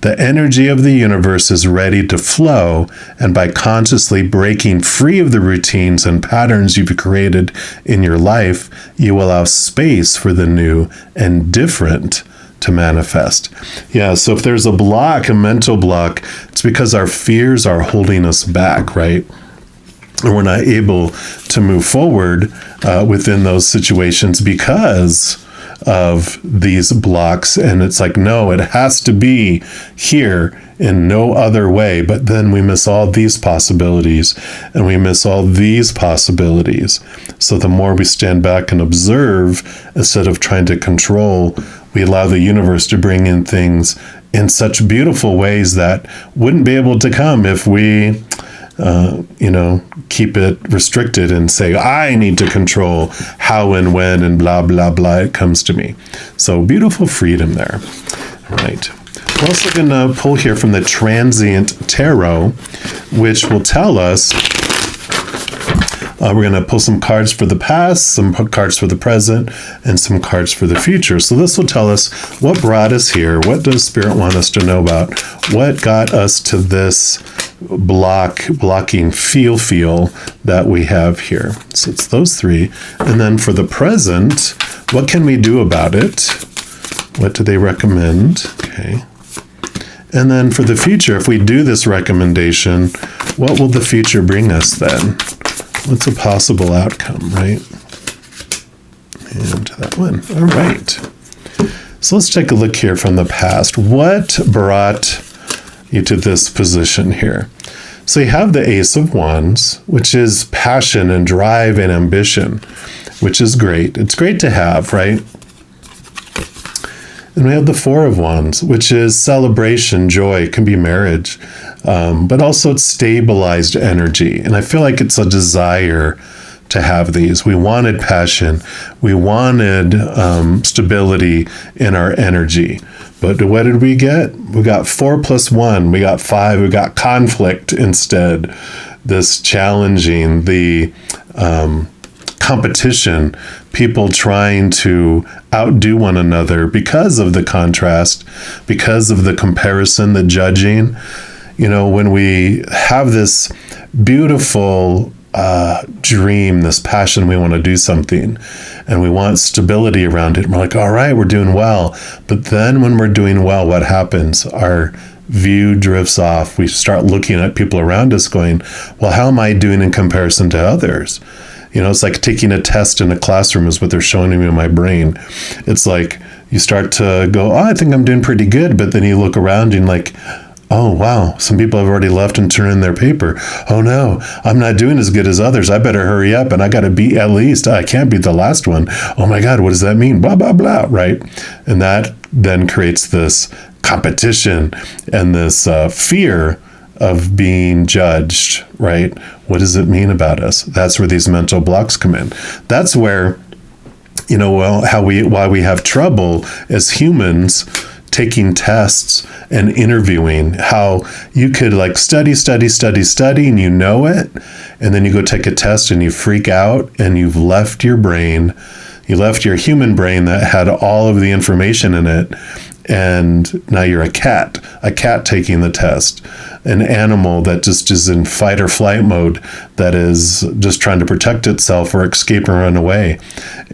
The energy of the universe is ready to flow, and by consciously breaking free of the routines and patterns you've created in your life, you allow space for the new and different to manifest. Yeah, so if there's a block, a mental block, it's because our fears are holding us back, right? And we're not able to move forward within those situations because of these blocks. And it's like, no, it has to be here in no other way. But then we miss all these possibilities and we miss all these possibilities. So the more we stand back and observe instead of trying to control, we allow the universe to bring in things in such beautiful ways that wouldn't be able to come if we keep it restricted and say, I need to control how and when and blah, blah, blah, it comes to me. So beautiful freedom there. All right. We're also going to pull here from the Transient Tarot, which will tell us, we're going to pull some cards for the past, some cards for the present, and some cards for the future. So this will tell us what brought us here. What does Spirit want us to know about? What got us to this blocking feel that we have here? So it's those three. And then for the present, what can we do about it? What do they recommend? Okay. And then for the future, if we do this recommendation, what will the future bring us then? What's a possible outcome, right? And that one. All right. So let's take a look here from the past. What brought you to this position here? So you have the Ace of Wands, which is passion and drive and ambition, which is great. It's great to have, right? And we have the Four of Wands, which is celebration, joy. It can be marriage, but also it's stabilized energy. And I feel like it's a desire to have these. We wanted passion. We wanted stability in our energy. But what did we get? We got 4 + 1. We got 5. We got conflict instead. This challenging, the competition, people trying to outdo one another because of the contrast, because of the comparison, the judging. You know, when we have this beautiful dream, this passion, we want to do something and we want stability around it. And we're like, all right, we're doing well. But then when we're doing well, what happens? Our view drifts off. We start looking at people around us going, well, how am I doing in comparison to others? You know, it's like taking a test in a classroom is what they're showing me in my brain. It's like you start to go, oh, I think I'm doing pretty good. But then you look around and like, oh, wow, some people have already left and turned in their paper. Oh, no, I'm not doing as good as others. I better hurry up and I got to beat at least. I can't beat the last one. Oh, my God, what does that mean? Blah, blah, blah, right? And that then creates this competition and this fear of being judged, right? What does it mean about us? That's where these mental blocks come in. That's where, you know, well, why we have trouble as humans taking tests and interviewing, how you could like study, and you know it, and then you go take a test and you freak out and you've left your brain, you left your human brain that had all of the information in it, and now you're a cat a cat taking the test, an animal that just is in fight or flight mode, that is just trying to protect itself or escape and run away.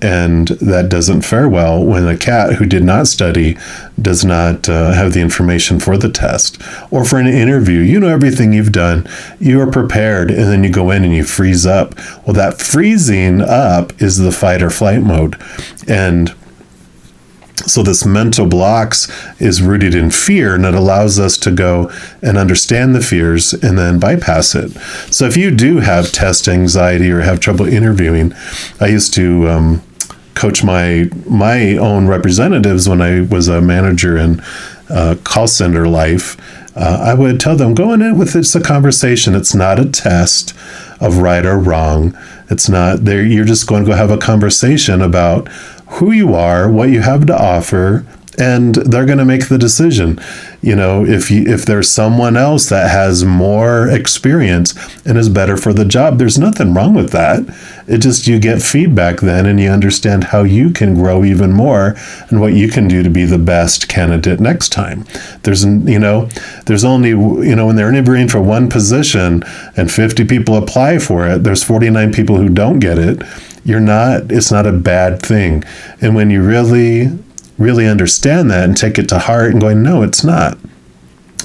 And that doesn't fare well when a cat who did not study does not have the information for the test. Or for an interview, you know everything you've done, you are prepared, and then you go in and you freeze up. Well, that freezing up is the fight or flight mode. And so this mental blocks is rooted in fear, and it allows us to go and understand the fears and then bypass it. So if you do have test anxiety or have trouble interviewing, I used to coach my own representatives when I was a manager in call center life. I would tell them, go in it with it's a conversation. It's not a test of right or wrong. It's not there. You're just going to go have a conversation about who you are, what you have to offer, and they're going to make the decision. You know, if there's someone else that has more experience and is better for the job, there's nothing wrong with that. It just, you get feedback then, and you understand how you can grow even more and what you can do to be the best candidate next time. There's only, when they're interviewing for one position and 50 people apply for it, there's 49 people who don't get it. It's not a bad thing. And when you really understand that and take it to heart and going, no, it's not.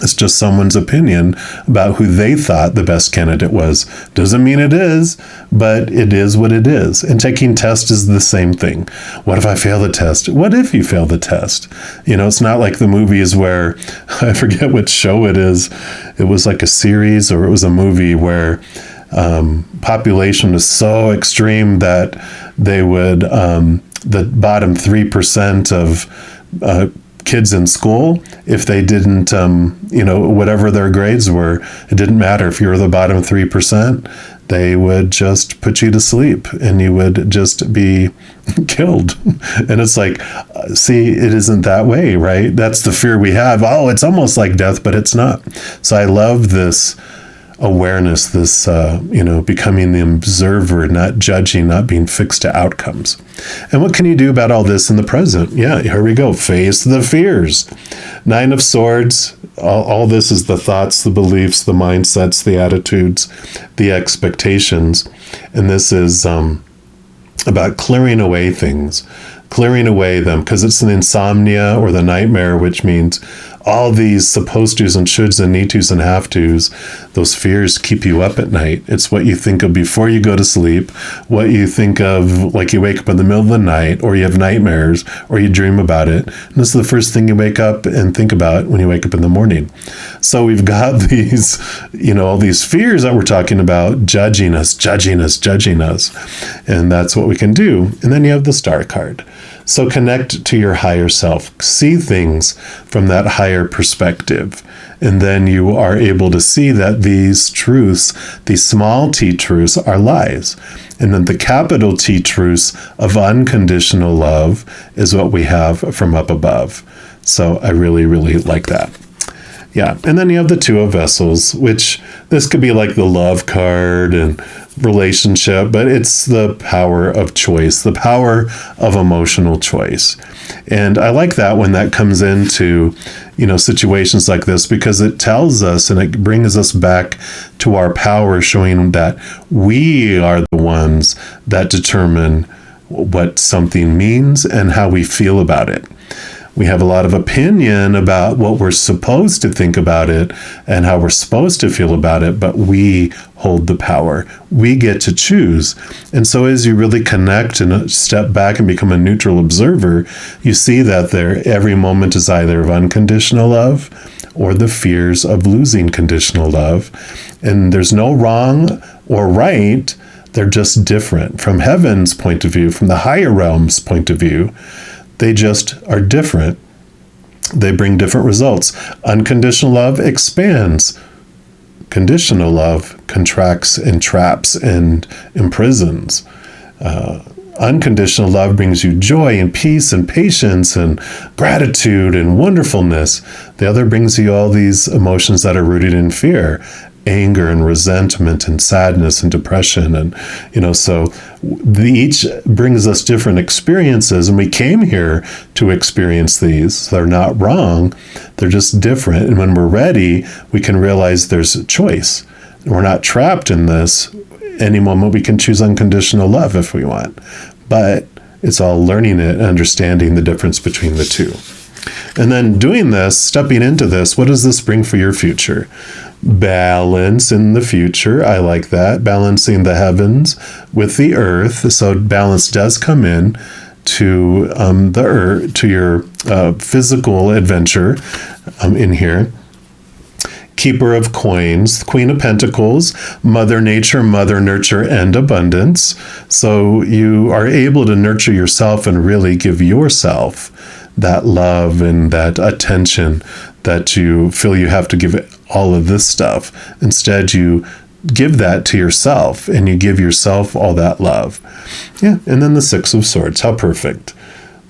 It's just someone's opinion about who they thought the best candidate was. Doesn't mean it is, but it is what it is. And taking tests is the same thing. What if I fail the test? What if you fail the test? It's not like the movies where, I forget which show it is. It was like a series or it was a movie where population was so extreme that they would, the bottom 3% of kids in school, if they didn't, whatever their grades were, it didn't matter. If you were the bottom 3%, they would just put you to sleep and you would just be killed. And it's like, see, it isn't that way, right? That's the fear we have. Oh, it's almost like death, but it's not. So I love this awareness, this, becoming the observer, not judging, not being fixed to outcomes. And what can you do about all this in the present? Yeah, here we go. Face the fears. 9 of Swords. All this is the thoughts, the beliefs, the mindsets, the attitudes, the expectations. And this is about clearing away things, clearing away them, because it's an insomnia or the nightmare, which means all these supposed tos and shoulds and need tos and have tos, those fears keep you up at night. It's what you think of before you go to sleep, what you think of, like you wake up in the middle of the night, or you have nightmares, or you dream about it. And this is the first thing you wake up and think about when you wake up in the morning. So we've got these, all these fears that we're talking about, judging us. And that's what we can do. And then you have the Star card. So connect to your higher self, see things from that higher perspective. And then you are able to see that these truths, these small t truths, are lies. And then the capital T truths of unconditional love is what we have from up above. So I really, really like that. Yeah. And then you have the 2 of Vessels, which this could be like the love card and relationship, but it's the power of choice, the power of emotional choice. And I like that when that comes into, situations like this, because it tells us and it brings us back to our power, showing that we are the ones that determine what something means and how we feel about it. We have a lot of opinion about what we're supposed to think about it and how we're supposed to feel about it, but we hold the power. We get to choose. And so as you really connect and step back and become a neutral observer, you see that every moment is either of unconditional love or the fears of losing conditional love. And there's no wrong or right. They're just different. From heaven's point of view, from the higher realm's point of view, they just are different. They bring different results. Unconditional love expands. Conditional love contracts and traps and imprisons. Unconditional love brings you joy and peace and patience and gratitude and wonderfulness. The other brings you all these emotions that are rooted in fear. anger and resentment and sadness and depression. And, so each brings us different experiences, and we came here to experience these. They're not wrong. They're just different. And when we're ready, we can realize there's a choice. We're not trapped in this. Any moment we can choose unconditional love if we want. But it's all learning it and understanding the difference between the two. And then doing this, stepping into this, what does this bring for your future? Balance in the future. I like that. Balancing the heavens with the earth. So balance does come in to the earth, to your physical adventure in here. Keeper of coins, Queen of Pentacles, Mother Nature, Mother Nurture, and Abundance. So you are able to nurture yourself and really give yourself that love and that attention that you feel you have to give all of this stuff. Instead, you give that to yourself and you give yourself all that love. Yeah, and then the Six of Swords, how perfect.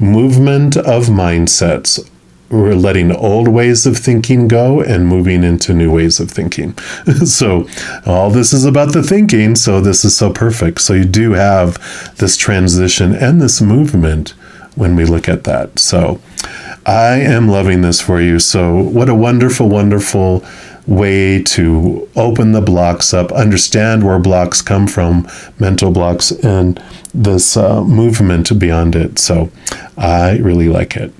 Movement of mindsets. We're letting old ways of thinking go and moving into new ways of thinking. So all this is about the thinking, so this is so perfect. So you do have this transition and this movement when we look at that. So I am loving this for you. So what a wonderful, wonderful way to open the blocks up, understand where blocks come from, mental blocks, and this movement beyond it. So I really like it.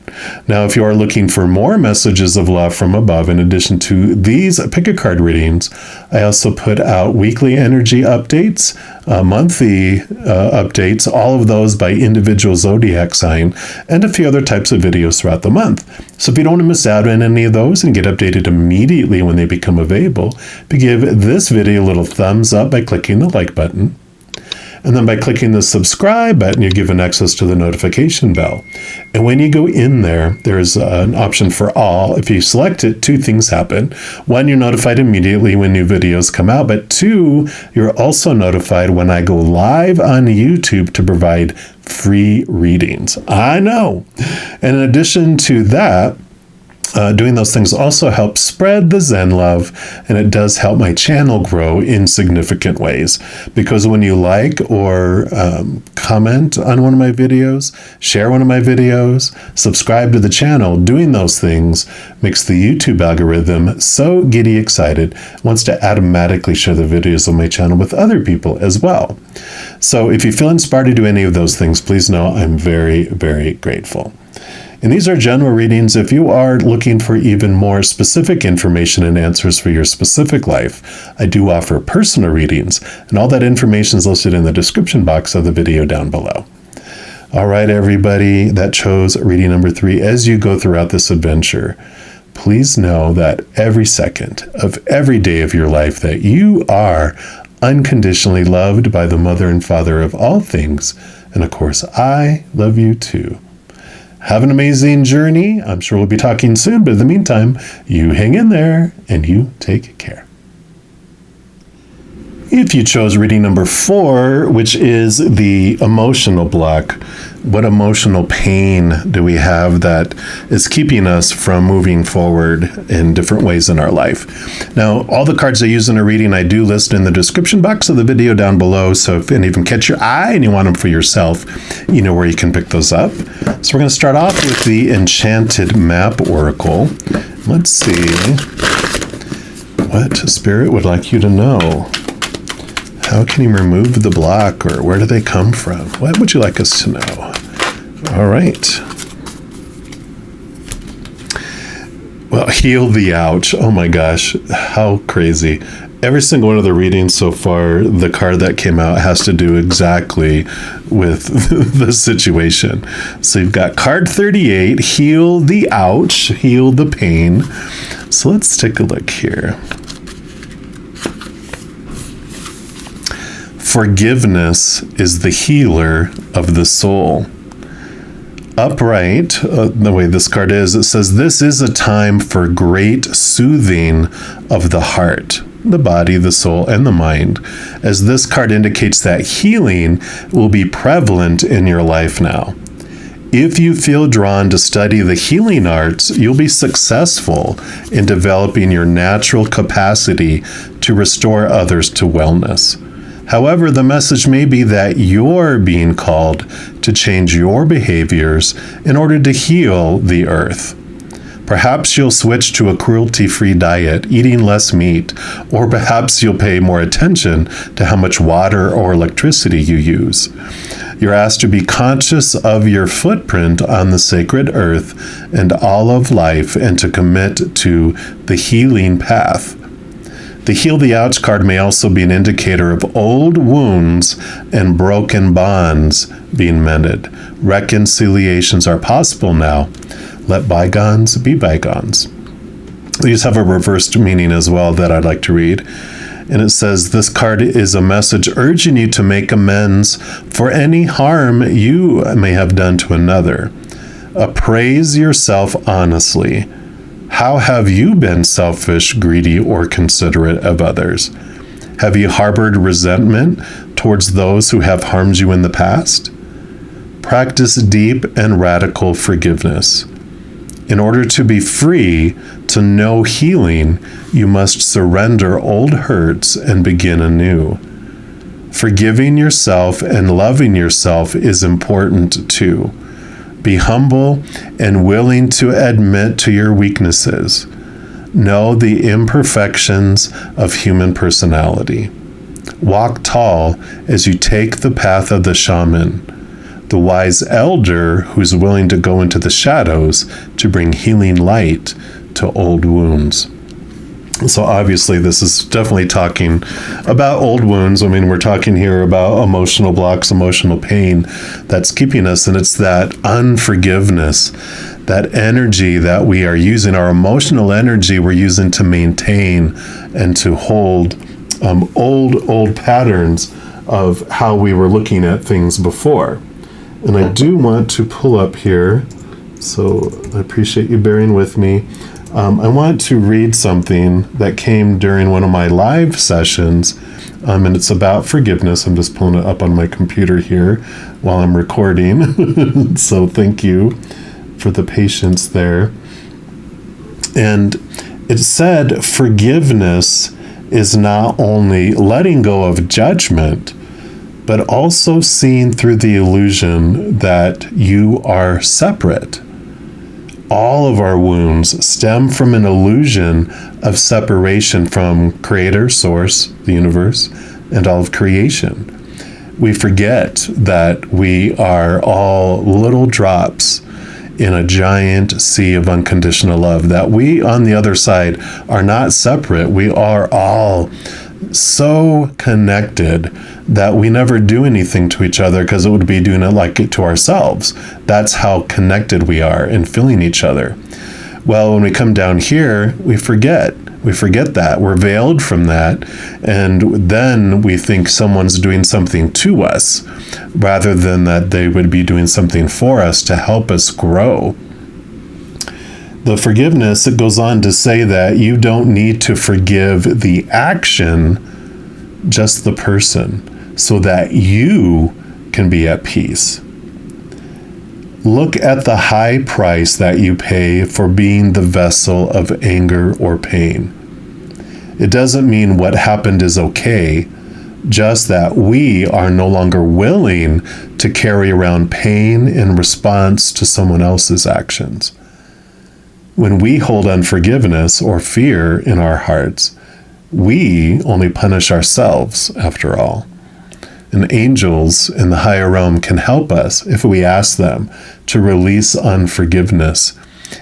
Now, if you are looking for more messages of love from above, in addition to these pick a card readings, I also put out weekly energy updates, monthly updates, all of those by individual zodiac sign, and a few other types of videos throughout the month. So if you don't want to miss out on any of those and get updated immediately when they become available, give this video a little thumbs up by clicking the like button. And then by clicking the subscribe button, you're given access to the notification bell. And when you go in there, there's an option for all. If you select it, two things happen. One, you're notified immediately when new videos come out. But two, you're also notified when I go live on YouTube to provide free readings. I know. And in addition to that, doing those things also helps spread the Zen love, and it does help my channel grow in significant ways. Because when you like or comment on one of my videos, share one of my videos, subscribe to the channel, doing those things makes the YouTube algorithm so giddy excited, wants to automatically share the videos on my channel with other people as well. So if you feel inspired to do any of those things, please know I'm very, very grateful. And these are general readings. If you are looking for even more specific information and answers for your specific life, I do offer personal readings, and all that information is listed in the description box of the video down below. All right, everybody that chose reading number 3, as you go throughout this adventure, please know that every second of every day of your life that you are unconditionally loved by the Mother and Father of all things. And of course, I love you too. Have an amazing journey. I'm sure we'll be talking soon, but in the meantime, you hang in there and you take care. If you chose reading number 4, which is the emotional block, what emotional pain do we have that is keeping us from moving forward in different ways in our life? Now, all the cards I use in a reading, I do list in the description box of the video down below. So if any of them catch your eye and you want them for yourself, you know where you can pick those up. So we're going to start off with the Enchanted Map Oracle. Let's see what Spirit would like you to know. How can you remove the block, or where do they come from? What would you like us to know? All right. Well, heal the ouch. Oh my gosh, how crazy. Every single one of the readings so far, the card that came out has to do exactly with the situation. So you've got card 38, heal the ouch, heal the pain. So let's take a look here. Forgiveness is the healer of the soul. Upright, the way this card is, it says, this is a time for great soothing of the heart, the body, the soul, and the mind, as this card indicates that healing will be prevalent in your life now. If you feel drawn to study the healing arts, you'll be successful in developing your natural capacity to restore others to wellness. However, the message may be that you're being called to change your behaviors in order to heal the earth. Perhaps you'll switch to a cruelty-free diet, eating less meat, or perhaps you'll pay more attention to how much water or electricity you use. You're asked to be conscious of your footprint on the sacred earth and all of life and to commit to the healing path. The Heal the Ouch card may also be an indicator of old wounds and broken bonds being mended. Reconciliations are possible now. Let bygones be bygones. These have a reversed meaning as well that I'd like to read. And it says, this card is a message urging you to make amends for any harm you may have done to another. Appraise yourself honestly. How have you been selfish, greedy, or considerate of others? Have you harbored resentment towards those who have harmed you in the past? Practice deep and radical forgiveness. In order to be free, to know healing, you must surrender old hurts and begin anew. Forgiving yourself and loving yourself is important too. Be humble and willing to admit to your weaknesses. Know the imperfections of human personality. Walk tall as you take the path of the shaman, the wise elder who's willing to go into the shadows to bring healing light to old wounds. So obviously this is definitely talking about old wounds. I mean, we're talking here about emotional blocks, emotional pain that's keeping us, and it's that unforgiveness, that energy that we are using, our emotional energy we're using to maintain and to hold old patterns of how we were looking at things before. And I do want to pull up here, so I appreciate you bearing with me. I want to read something that came during one of my live sessions, and it's about forgiveness. I'm just pulling it up on my computer here while I'm recording. So thank you for the patience there. And it said forgiveness is not only letting go of judgment, but also seeing through the illusion that you are separate. All of our wounds stem from an illusion of separation from Creator, Source, the universe, and all of creation. We forget that we are all little drops in a giant sea of unconditional love, that we on the other side are not separate. We are all so connected that we never do anything to each other because it would be doing it like it to ourselves. That's how connected we are and feeling each other. Well, when we come down here, we forget that. We're veiled from that. And then we think someone's doing something to us rather than that they would be doing something for us to help us grow. The forgiveness, it goes on to say that you don't need to forgive the action, just the person, so that you can be at peace. Look at the high price that you pay for being the vessel of anger or pain. It doesn't mean what happened is okay, just that we are no longer willing to carry around pain in response to someone else's actions. When we hold unforgiveness or fear in our hearts, we only punish ourselves after all. And angels in the higher realm can help us if we ask them to release unforgiveness,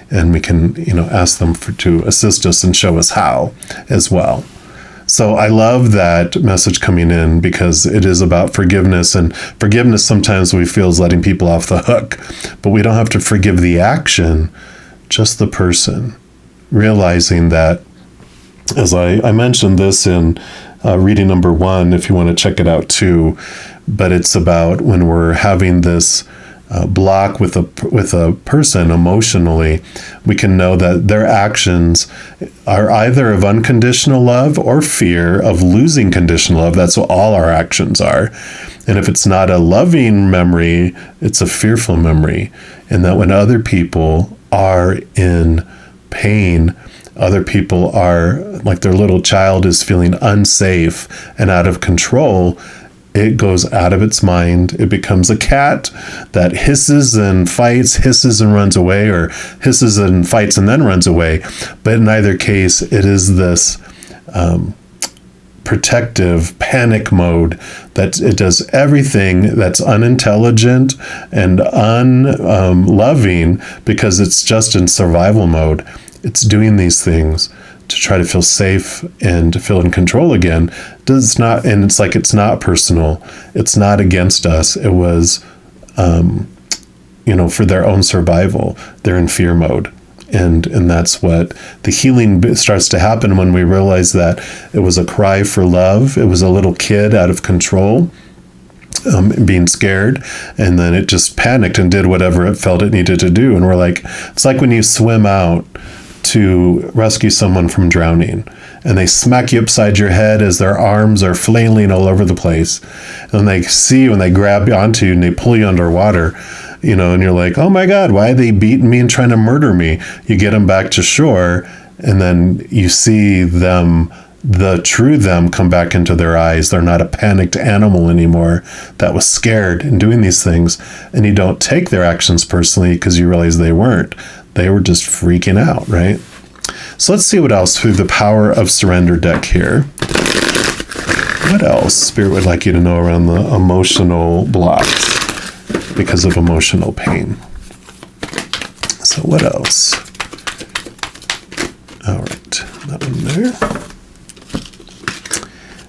and we can, ask them to assist us and show us how as well. So I love that message coming in because it is about forgiveness, and forgiveness sometimes we feel is letting people off the hook, but we don't have to forgive the action, just the person. Realizing that, as I mentioned this in reading number 1, if you want to check it out too, but it's about when we're having this block with a person emotionally, we can know that their actions are either of unconditional love or fear of losing conditional love. That's what all our actions are. And if it's not a loving memory, it's a fearful memory. And that when other people are in pain, other people are like their little child is feeling unsafe and out of control, it goes out of its mind. It becomes a cat that hisses and fights, hisses and runs away, or hisses and fights and then runs away. But in either case, it is this protective panic mode that it does everything that's unintelligent and unloving because it's just in survival mode. It's doing these things to try to feel safe and to feel in control again. Does not, and it's like it's not personal. It's not against us. It was, for their own survival. They're in fear mode. And that's what the healing starts to happen when we realize that it was a cry for love. It was a little kid out of control, being scared, and then it just panicked and did whatever it felt it needed to do. And we're like, it's like when you swim out to rescue someone from drowning and they smack you upside your head as their arms are flailing all over the place, and they see you and they grab onto you and they pull you underwater, and you're like, oh my God, why are they beating me and trying to murder me? You get them back to shore, and then you see them, the true them, come back into their eyes. They're not a panicked animal anymore that was scared and doing these things. And you don't take their actions personally because you realize they weren't. They were just freaking out, right? So let's see what else through the Power of Surrender deck here. What else Spirit would like you to know around the emotional blocks because of emotional pain? So what else? All right, that one there.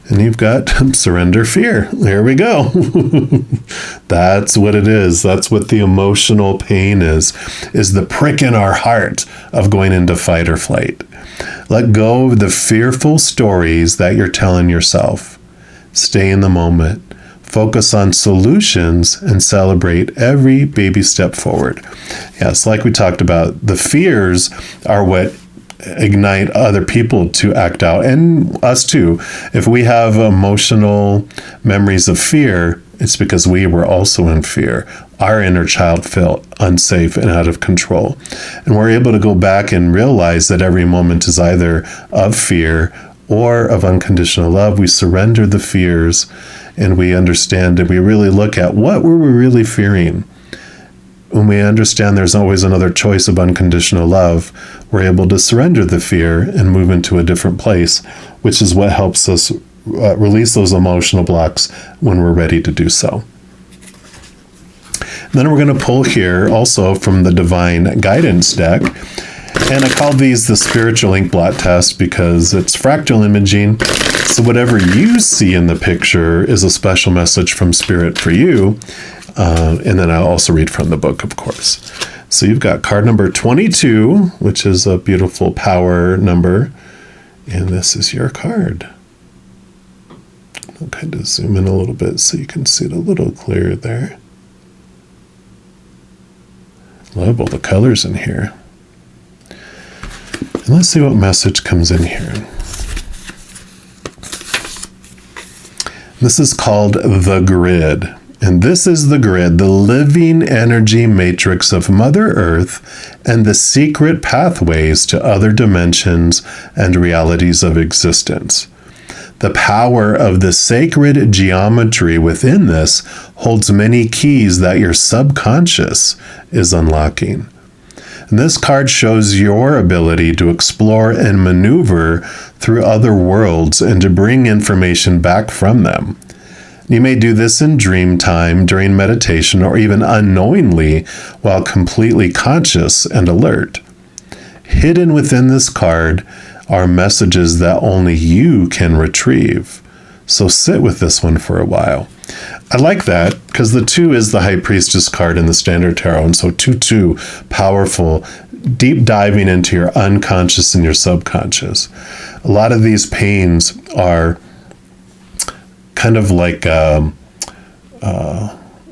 And you've got surrender fear. There we go. That's what it is. That's what the emotional pain is the prick in our heart of going into fight or flight. Let go of the fearful stories that you're telling yourself. Stay in the moment. Focus on solutions and celebrate every baby step forward. Yes, like we talked about, the fears are what ignite other people to act out, and us too. If we have emotional memories of fear, it's because we were also in fear. Our inner child felt unsafe and out of control. And we're able to go back and realize that every moment is either of fear or of unconditional love. We surrender the fears and we understand, and we really look at what were we really fearing. When we understand there's always another choice of unconditional love, we're able to surrender the fear and move into a different place, which is what helps us release those emotional blocks when we're ready to do so. And then we're going to pull here also from the Divine Guidance deck. And I call these the Spiritual Ink Blot Test because it's fractal imaging. So whatever you see in the picture is a special message from Spirit for you. And then I'll also read from the book, of course. So you've got card number 22, which is a beautiful power number. And this is your card. I'll kind of zoom in a little bit so you can see it a little clearer there. Love all the colors in here. And let's see what message comes in here. This is called the Grid. And this is the grid, the living energy matrix of Mother Earth and the secret pathways to other dimensions and realities of existence. The power of the sacred geometry within this holds many keys that your subconscious is unlocking. And this card shows your ability to explore and maneuver through other worlds and to bring information back from them. You may do this in dream time, during meditation, or even unknowingly while completely conscious and alert. Hidden within this card are messages that only you can retrieve. So sit with this one for a while. I like that because the 2 is the High Priestess card in the Standard Tarot. And so 2-2, powerful, deep diving into your unconscious and your subconscious. A lot of these pains are kind of like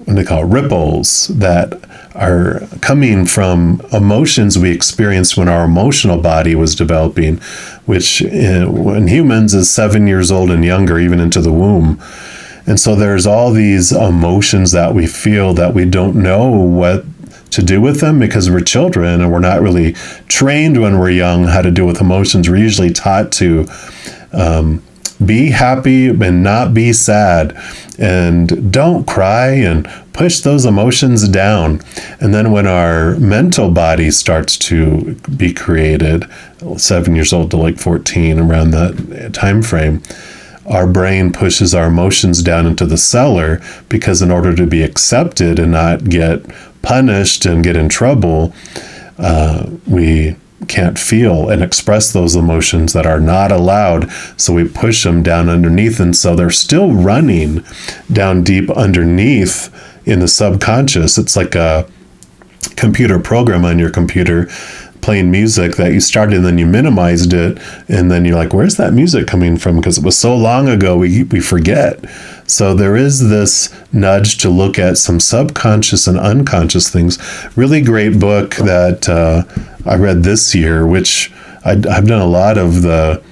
what they call ripples that are coming from emotions we experienced when our emotional body was developing, which in humans is 7 years old and younger, even into the womb. And so there's all these emotions that we feel that we don't know what to do with them because we're children and we're not really trained when we're young how to deal with emotions. We're usually taught to be happy and not be sad, and don't cry and push those emotions down. And then when our mental body starts to be created, 7 years old to like 14, around that time frame, our brain pushes our emotions down into the cellar, because in order to be accepted and not get punished and get in trouble, we can't feel and express those emotions that are not allowed. So we push them down underneath. And so they're still running down deep underneath in the subconscious. It's like a computer program on your computer playing music that you started and then you minimized it. And then you're like, where's that music coming from? Because it was so long ago, we forget. So there is this nudge to look at some subconscious and unconscious things. Really great book that I read this year, which I've done a lot of the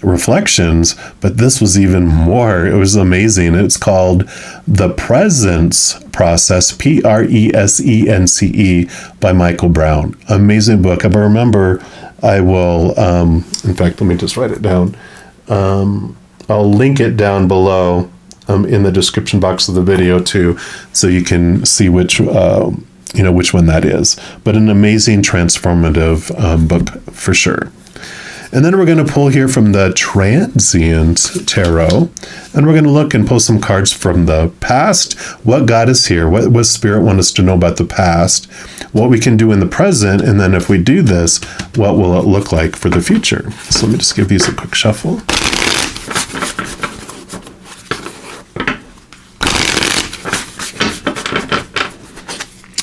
reflections, but this was even more. It was amazing. It's called The Presence Process, Presence, by Michael Brown. Amazing book. I remember I will, in fact, let me just write it down. I'll link it down below in the description box of the video too, so you can see which one that is. But an amazing transformative book for sure. And then we're going to pull here from the Transient Tarot, and we're going to look and pull some cards from the past. What got us here? What Spirit want us to know about the past? What we can do in the present? And then if we do this, what will it look like for the future? So let me just give these a quick shuffle.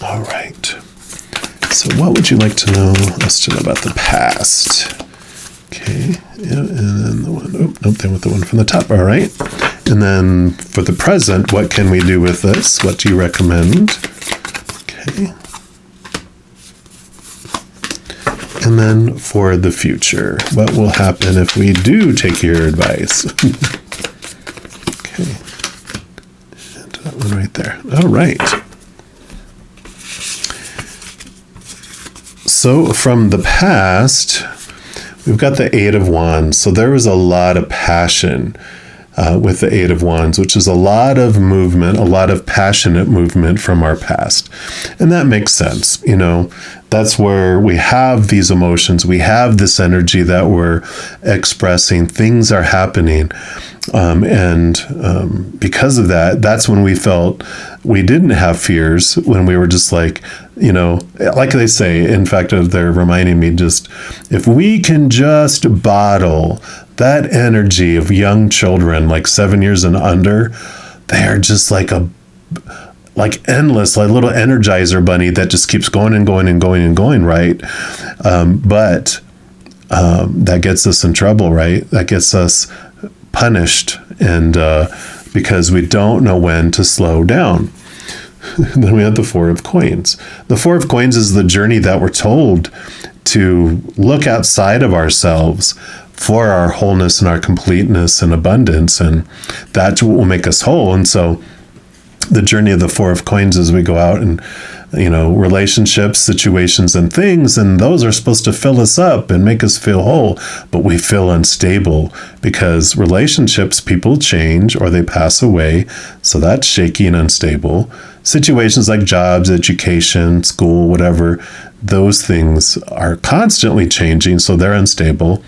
All right. So what would you like to know us to know about the past? Okay, yeah, and then the one, they want the one from the top, all right. And then for the present, what can we do with this? What do you recommend? Okay. And then for the future, what will happen if we do take your advice? Okay, and that one right there, all right. So from the past, we've got the Eight of Wands. So there was a lot of passion with the Eight of Wands, which is a lot of movement, a lot of passionate movement from our past. And that makes sense. That's where we have these emotions. We have this energy that we're expressing. Things are happening. Because of that, that's when we felt we didn't have fears, when we were just like they say, in fact, they're reminding me, just if we can just bottle that energy of young children, like 7 years and under, they are just like endless, like little Energizer bunny that just keeps going and going and going and going, right? But that gets us in trouble, right? That gets us punished, and because we don't know when to slow down. Then we have the Four of Coins. The Four of Coins is the journey that we're told to look outside of ourselves for our wholeness and our completeness and abundance, and that's what will make us whole. And so the journey of the Four of Coins is we go out and relationships, situations, and things, and those are supposed to fill us up and make us feel whole, but we feel unstable because relationships, people change or they pass away, so that's shaky and unstable. Situations like jobs, education, school, whatever, those things are constantly changing, so they're unstable.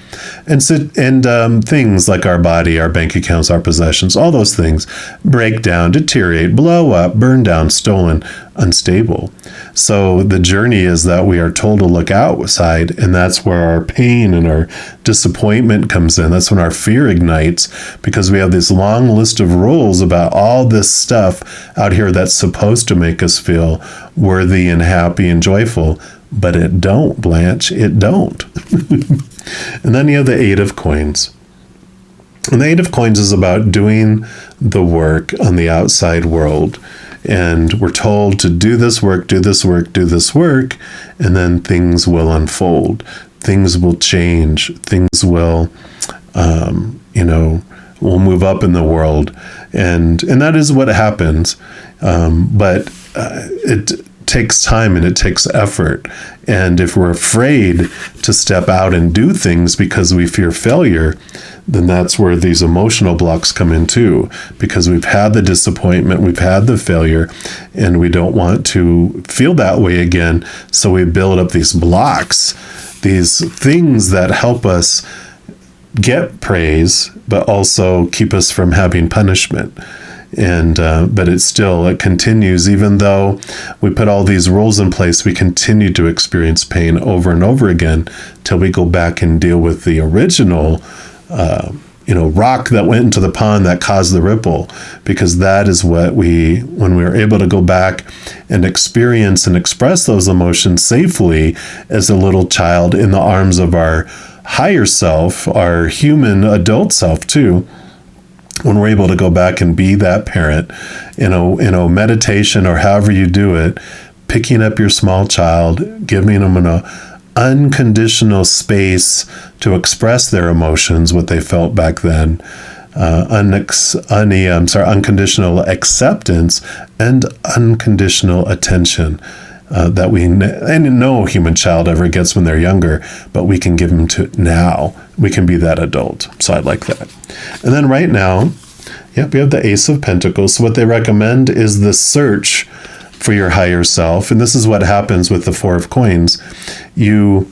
And things like our body, our bank accounts, our possessions, all those things break down, deteriorate, blow up, burn down, stolen, unstable. So the journey is that we are told to look outside, and that's where our pain and our disappointment comes in. That's when our fear ignites, because we have this long list of rules about all this stuff out here that's supposed to make us feel worthy and happy and joyful. But it don't, Blanche, it don't. And then you have the Eight of Coins. And the Eight of Coins is about doing the work on the outside world. And we're told to do this work, do this work, do this work, and then things will unfold. Things will change. Things will, will move up in the world. And that is what happens. But it takes time and it takes effort. And if we're afraid to step out and do things because we fear failure, then that's where these emotional blocks come in too, because we've had the disappointment, we've had the failure, and we don't want to feel that way again. So we build up these blocks, these things that help us get praise, but also keep us from having punishment. And but it continues. Even though we put all these rules in place, we continue to experience pain over and over again till we go back and deal with the original rock that went into the pond that caused the ripple, because that is what when we are able to go back and experience and express those emotions safely as a little child in the arms of our higher self, our human adult self too. When we're able to go back and be that parent in a meditation or however you do it, picking up your small child, giving them an unconditional space to express their emotions, what they felt back then, unconditional acceptance and unconditional attention and no human child ever gets when they're younger, but we can give them to now. We can be that adult. So I like that. And then right now, we have the Ace of Pentacles. So what they recommend is the search for your higher self. And this is what happens with the Four of Coins. You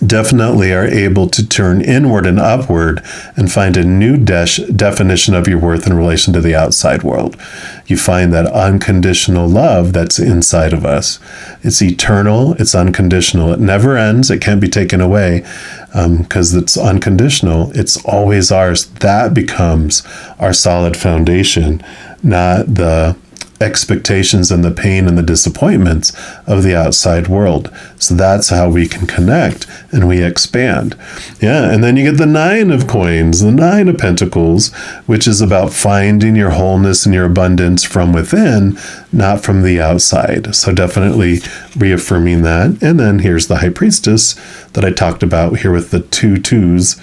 definitely are able to turn inward and upward and find a new definition of your worth in relation to the outside world. You find that unconditional love that's inside of us. It's eternal, it's unconditional, it never ends, it can't be taken away because it's unconditional, it's always ours. That becomes our solid foundation, not the expectations and the pain and the disappointments of the outside world. So that's how we can connect and we expand. And then you get the Nine of Coins, the Nine of Pentacles, which is about finding your wholeness and your abundance from within, not from the outside. So definitely reaffirming that. And then here's the High Priestess that I talked about here with the 2 twos,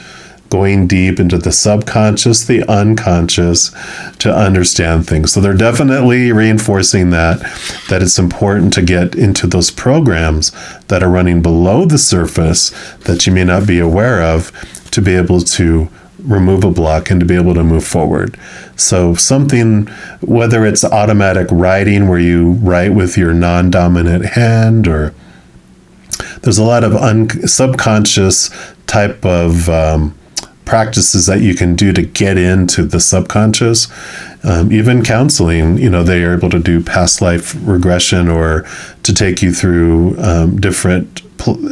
going deep into the subconscious, the unconscious, to understand things. So they're definitely reinforcing that it's important to get into those programs that are running below the surface that you may not be aware of, to be able to remove a block and to be able to move forward. So something, whether it's automatic writing where you write with your non-dominant hand, or there's a lot of subconscious type of practices that you can do to get into the subconscious. Even counseling, they are able to do past life regression or to take you through different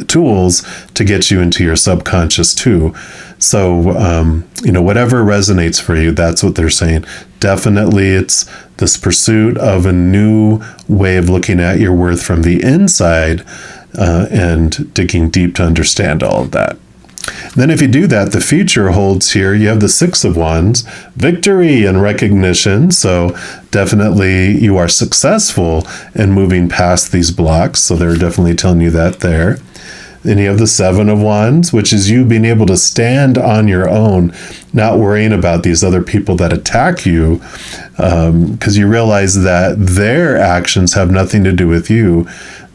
tools to get you into your subconscious too. So, whatever resonates for you, that's what they're saying. Definitely it's this pursuit of a new way of looking at your worth from the inside and digging deep to understand all of that. Then if you do that, the future holds here. You have the Six of Wands, victory and recognition. So definitely you are successful in moving past these blocks. So they're definitely telling you that there. Then you have the Seven of Wands, which is you being able to stand on your own, not worrying about these other people that attack you, because you realize that their actions have nothing to do with you,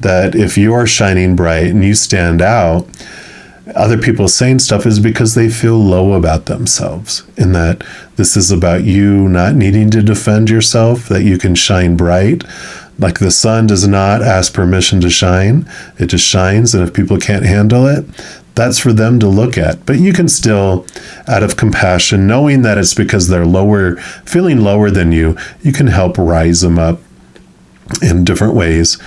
that if you are shining bright and you stand out, other people saying stuff is because they feel low about themselves, and that this is about you not needing to defend yourself, that you can shine bright. Like the sun does not ask permission to shine. It just shines, and if people can't handle it, that's for them to look at. But you can still, out of compassion, knowing that it's because they're lower, feeling lower than you, you can help rise them up in different ways.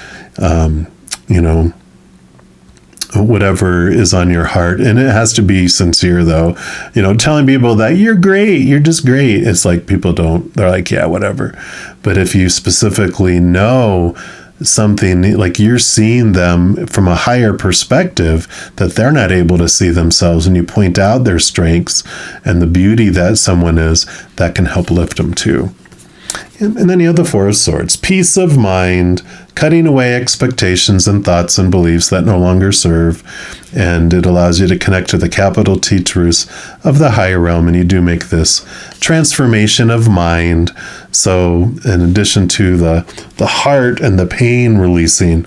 Whatever is on your heart. And it has to be sincere though. Telling people that you're great, you're just great. It's like people they're like, yeah, whatever. But if you specifically know something, like you're seeing them from a higher perspective that they're not able to see themselves, and you point out their strengths and the beauty that someone is, that can help lift them too. And then you have the Four of Swords. Peace of mind, cutting away expectations and thoughts and beliefs that no longer serve. And it allows you to connect to the capital T truths of the higher realm. And you do make this transformation of mind. So in addition to the heart and the pain releasing,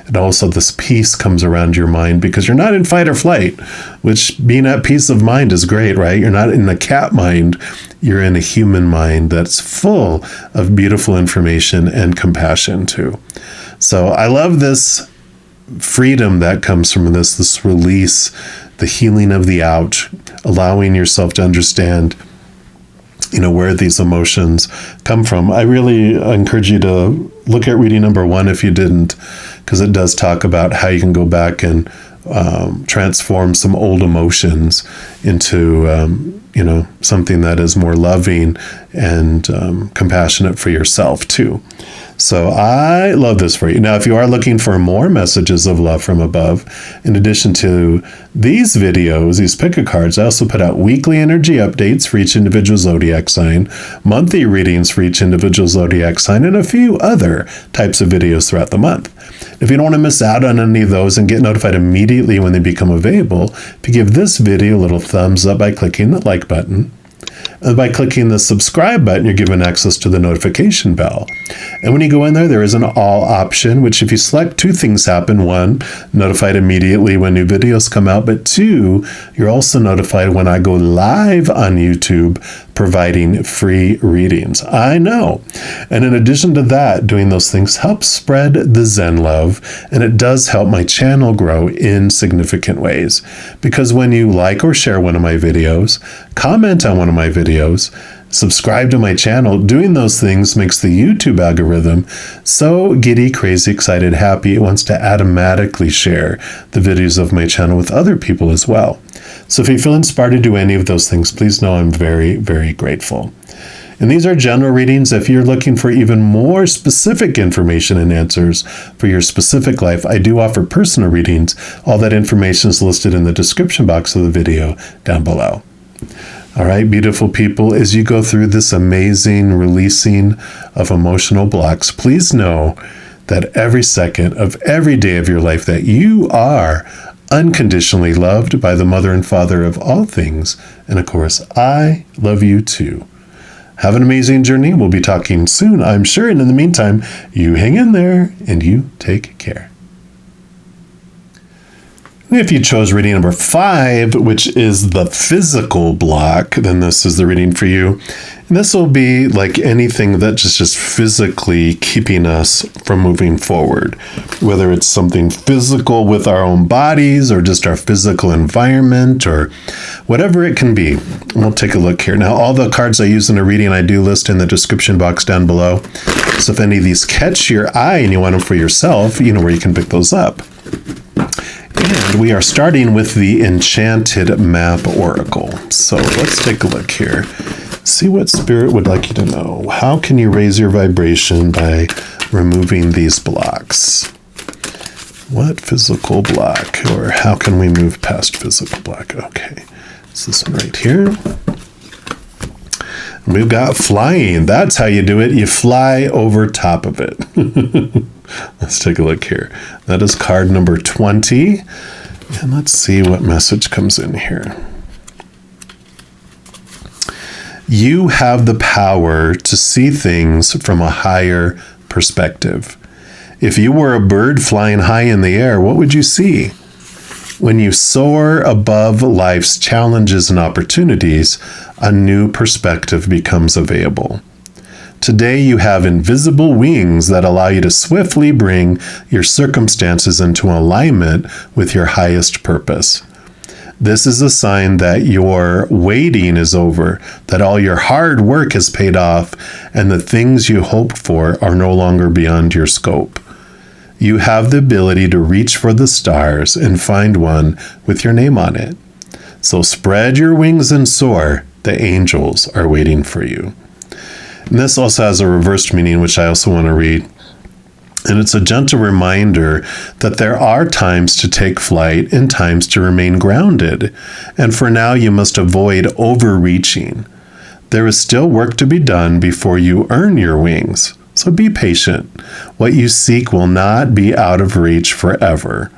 and also this peace comes around your mind because you're not in fight or flight, which being at peace of mind is great, right? You're not in a cat mind. You're in a human mind that's full of beautiful information and compassion too. So I love this freedom that comes from this release, the healing of the ouch, allowing yourself to understand, where these emotions come from. I really encourage you to look at reading number 1 if you didn't, because it does talk about how you can go back and transform some old emotions into, something that is more loving and compassionate for yourself too. So I love this for you. Now, if you are looking for more messages of love from above, in addition to these videos, these pick a cards, I also put out weekly energy updates for each individual zodiac sign, monthly readings for each individual zodiac sign, and a few other types of videos throughout the month. If you don't want to miss out on any of those and get notified immediately when they become available, if you give this video a little thumbs up by clicking the like button, and by clicking the subscribe button, you're given access to the notification bell. And when you go in there, there is an all option, which if you select, 2 things happen. 1, notified immediately when new videos come out. But 2, you're also notified when I go live on YouTube providing free readings. I know. And in addition to that, doing those things helps spread the Zen love, and it does help my channel grow in significant ways. Because when you like or share one of my videos, comment on one of my videos, subscribe to my channel, doing those things makes the YouTube algorithm so giddy, crazy, excited, happy, it wants to automatically share the videos of my channel with other people as well. So if you feel inspired to do any of those things, please know I'm very, very grateful. And these are general readings. If you're looking for even more specific information and answers for your specific life, I do offer personal readings. All that information is listed in the description box of the video down below. All right, beautiful people, as you go through this amazing releasing of emotional blocks, please know that every second of every day of your life that you are unconditionally loved by the Mother and Father of all things. And of course, I love you too. Have an amazing journey. We'll be talking soon, I'm sure. And in the meantime, you hang in there and you take care. If you chose reading number 5, which is the physical block, then this is the reading for you. And this will be like anything that's just physically keeping us from moving forward, whether it's something physical with our own bodies or just our physical environment or whatever it can be. We'll take a look here. Now, all the cards I use in a reading, I do list in the description box down below. So if any of these catch your eye and you want them for yourself, you know where you can pick those up. And we are starting with the Enchanted Map Oracle. So let's take a look here. See what Spirit would like you to know. How can you raise your vibration by removing these blocks? What physical block? Or how can we move past physical block? Okay, it's this one right here. We've got flying. That's how you do it. You fly over top of it. Let's take a look here. That is card number 20. And let's see what message comes in here. You have the power to see things from a higher perspective. If you were a bird flying high in the air, what would you see? When you soar above life's challenges and opportunities, a new perspective becomes available. Today you have invisible wings that allow you to swiftly bring your circumstances into alignment with your highest purpose. This is a sign that your waiting is over, that all your hard work has paid off, and the things you hoped for are no longer beyond your scope. You have the ability to reach for the stars and find one with your name on it. So spread your wings and soar. The angels are waiting for you. And this also has a reversed meaning, which I also want to read. And it's a gentle reminder that there are times to take flight and times to remain grounded. And for now, you must avoid overreaching. There is still work to be done before you earn your wings. So be patient. What you seek will not be out of reach forever.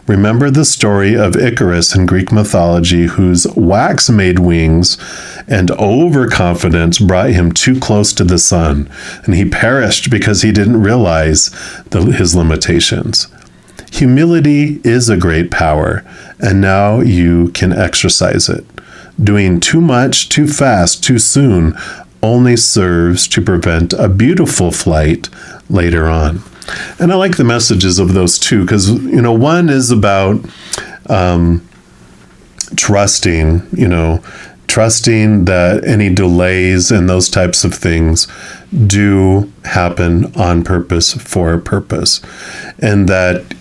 Remember the story of Icarus in Greek mythology, whose wax-made wings and overconfidence brought him too close to the sun, and he perished because he didn't realize his limitations. Humility is a great power, and now you can exercise it. Doing too much, too fast, too soon only serves to prevent a beautiful flight later on. And I like the messages of those two, because, one is about trusting that any delays and those types of things do happen on purpose for a purpose. And that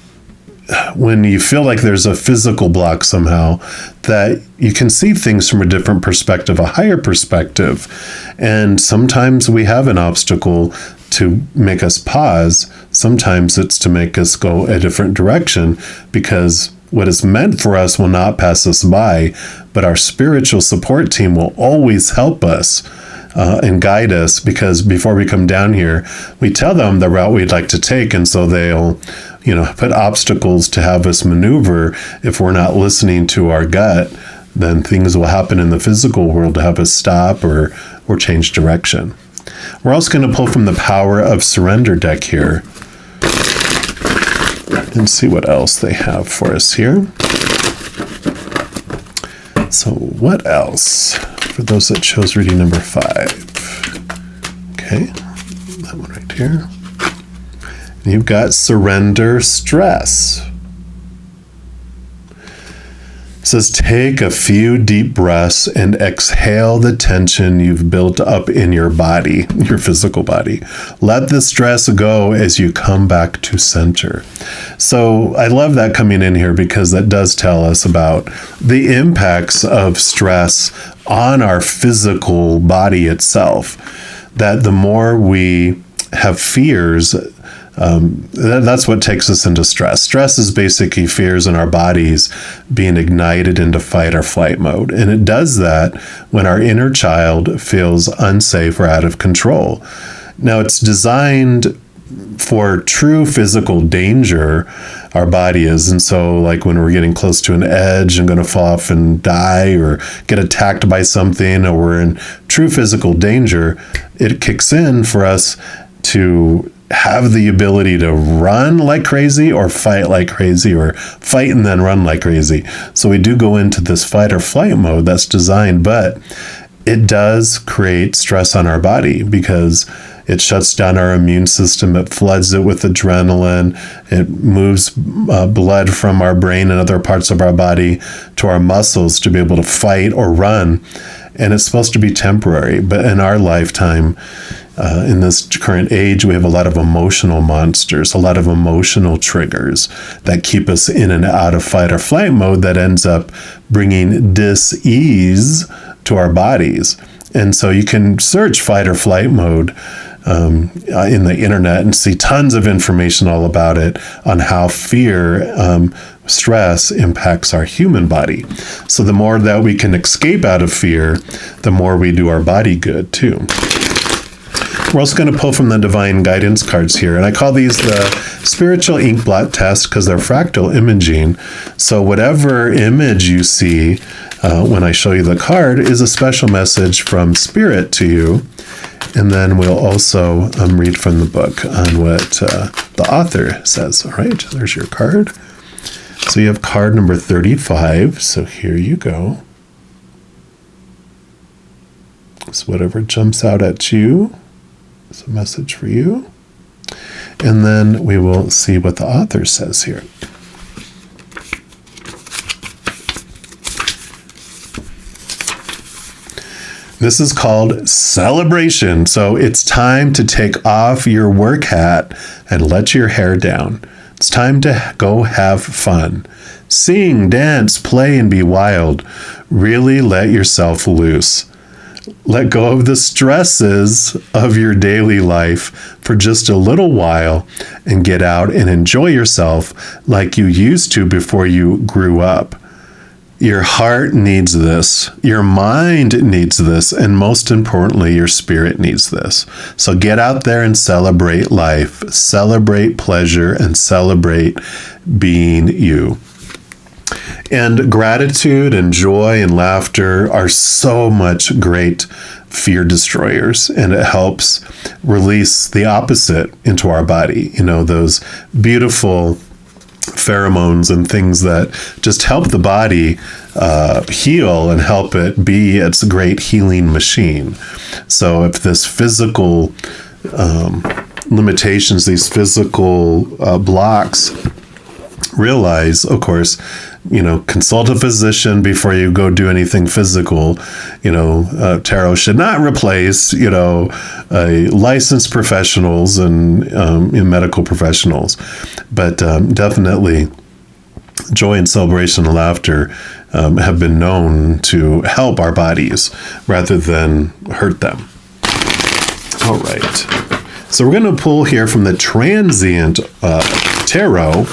when you feel like there's a physical block somehow, that you can see things from a different perspective, a higher perspective. And sometimes we have an obstacle to make us pause. Sometimes it's to make us go a different direction, because what is meant for us will not pass us by, but our spiritual support team will always help us and guide us, because before we come down here, we tell them the route we'd like to take, and so they'll put obstacles to have us maneuver. If we're not listening to our gut, then things will happen in the physical world to have us stop or change direction. We're also going to pull from the Power of Surrender deck here and see what else they have for us here. So what else for those that chose reading number 5? Okay, that one right here. You've got surrender stress. It says, take a few deep breaths and exhale the tension you've built up in your body, your physical body. Let the stress go as you come back to center. So I love that coming in here, because that does tell us about the impacts of stress on our physical body itself. That the more we have fears, that's what takes us into stress. Stress is basically fears in our bodies being ignited into fight or flight mode. And it does that when our inner child feels unsafe or out of control. Now, it's designed for true physical danger, our body is. And so, like when we're getting close to an edge and going to fall off and die or get attacked by something, or we're in true physical danger, it kicks in for us to have the ability to run like crazy or fight like crazy, or fight and then run like crazy. So we do go into this fight or flight mode that's designed, but it does create stress on our body, because it shuts down our immune system. It floods it with adrenaline. It moves blood from our brain and other parts of our body to our muscles to be able to fight or run. And it's supposed to be temporary, but in our lifetime, in this current age, we have a lot of emotional monsters, a lot of emotional triggers that keep us in and out of fight or flight mode, that ends up bringing dis-ease to our bodies. And so you can search fight or flight mode in the internet and see tons of information all about it, on how fear, stress impacts our human body. So the more that we can escape out of fear, the more we do our body good too. We're also going to pull from the Divine Guidance cards here, and I call these the Spiritual Ink Blot Test, because they're fractal imaging. So whatever image you see when I show you the card is a special message from Spirit to you. And then we'll also read from the book on what the author says. All right, there's your card. So you have card number 35. So here you go. So whatever jumps out at you is a message for you. And then we will see what the author says here. This is called celebration. So it's time to take off your work hat and let your hair down. It's time to go have fun. Sing, dance, play, and be wild. Really let yourself loose. Let go of the stresses of your daily life for just a little while and get out and enjoy yourself like you used to before you grew up. Your heart needs this. Your mind needs this. And most importantly, your spirit needs this. So get out there and celebrate life, celebrate pleasure, and celebrate being you. And gratitude and joy and laughter are so much great fear destroyers, and it helps release the opposite into our body. Those beautiful pheromones and things that just help the body heal and help it be its great healing machine. So if this physical limitations, these physical blocks, realize, of course, consult a physician before you go do anything physical. Tarot should not replace, licensed professionals and medical professionals. But definitely joy and celebration and laughter have been known to help our bodies rather than hurt them. All right. So we're going to pull here from the Transient Tarot,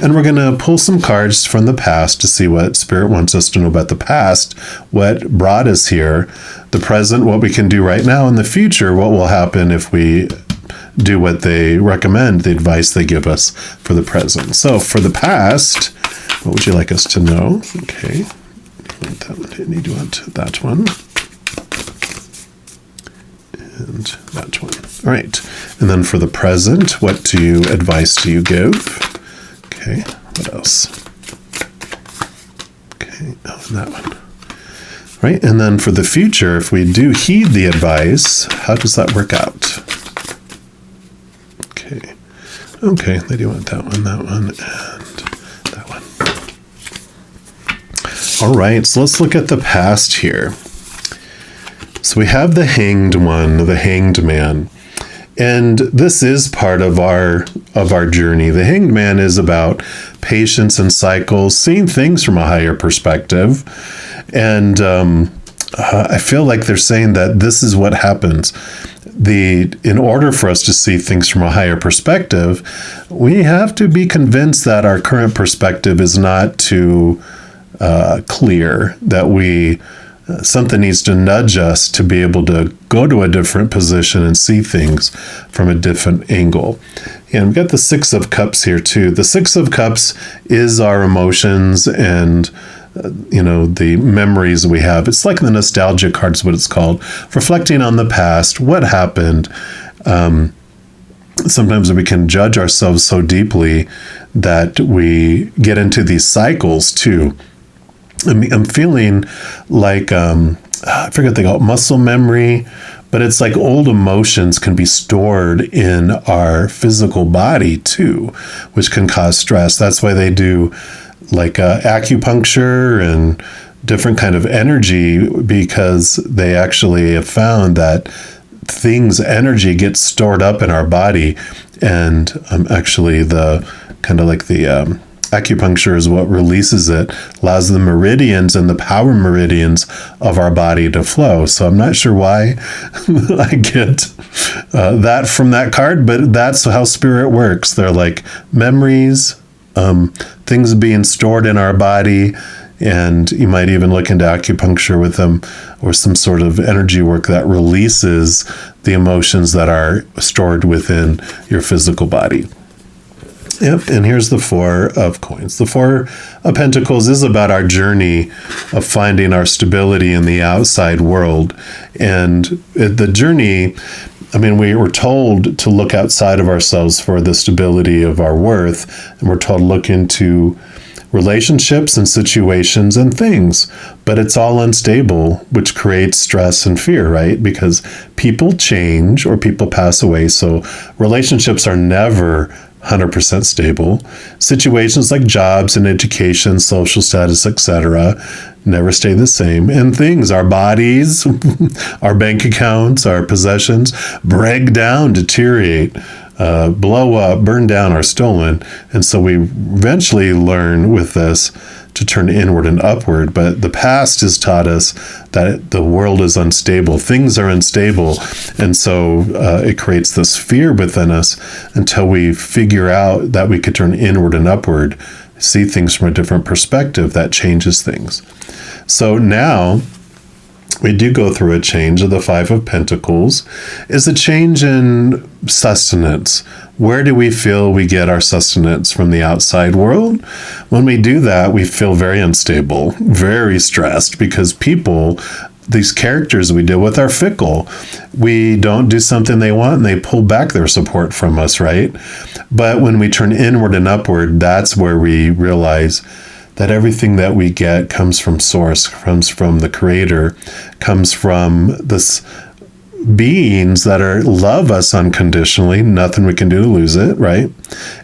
and we're going to pull some cards from the past to see what Spirit wants us to know about the past, what brought us here, the present, what we can do right now, and the future, what will happen if we do what they recommend, the advice they give us for the present. So for the past, what would you like us to know? Okay, need to want that one. And that one. All right. And then for the present, what advice do you give? Okay. What else? Okay. Oh, and that one. All right. And then for the future, if we do heed the advice, how does that work out? Okay. Okay. They do want that one, and that one. All right. So let's look at the past here. So we have the Hanged One, the Hanged Man. And this is part of our journey. The Hanged Man is about patience and cycles, seeing things from a higher perspective. And I feel like they're saying that this is what happens. In order for us to see things from a higher perspective, we have to be convinced that our current perspective is not too clear, that something needs to nudge us to be able to go to a different position and see things from a different angle. And we've got the Six of Cups here too. The Six of Cups is our emotions and the memories we have. It's like the nostalgia card is what it's called. Reflecting on the past, what happened. Sometimes we can judge ourselves so deeply that we get into these cycles too. I'm feeling like, I forget they call it muscle memory, but it's like old emotions can be stored in our physical body too, which can cause stress. That's why they do like acupuncture and different kind of energy, because they actually have found that energy gets stored up in our body. And actually the kind of like the acupuncture is what releases it, allows the meridians and the power meridians of our body to flow. So I'm not sure why I get that from that card, but that's how spirit works. They're like memories, things being stored in our body, and you might even look into acupuncture with them or some sort of energy work that releases the emotions that are stored within your physical body. Yep, and here's the Four of Coins. The Four of Pentacles is about our journey of finding our stability in the outside world. And the journey, we were told to look outside of ourselves for the stability of our worth. And we're told to look into relationships and situations and things. But it's all unstable, which creates stress and fear, right? Because people change or people pass away. So relationships are never 100% stable. Situations like jobs and education, social status, etc., never stay the same. And things, our bodies, our bank accounts, our possessions, break down, deteriorate, blow up, burn down, are stolen. And so we eventually learn with this to turn inward and upward. But the past has taught us that the world is unstable. Things are unstable. And so it creates this fear within us until we figure out that we could turn inward and upward see things from a different perspective, that changes things. So now we do go through a change of the Five of Pentacles, is a change in sustenance. Where do we feel we get our sustenance from the outside world? When we do that, we feel very unstable, very stressed, because people, these characters we deal with, are fickle. We don't do something they want and they pull back their support from us, right? But when we turn inward and upward, that's where we realize that everything that we get comes from Source, comes from the Creator, comes from this beings that love us unconditionally, nothing we can do to lose it, right?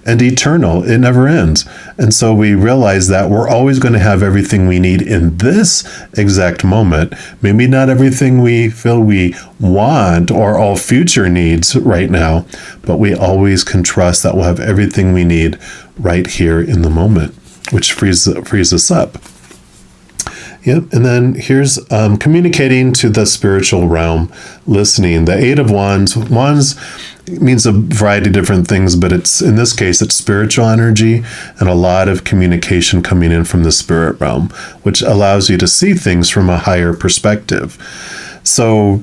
And eternal, it never ends. And so we realize that we're always going to have everything we need in this exact moment. Maybe not everything we feel we want or all future needs right now, but we always can trust that we'll have everything we need right here in the moment, which frees us up. Yep. And then here's communicating to the spiritual realm, listening. The Eight of Wands. Wands means a variety of different things, but in this case, it's spiritual energy and a lot of communication coming in from the spirit realm, which allows you to see things from a higher perspective. So,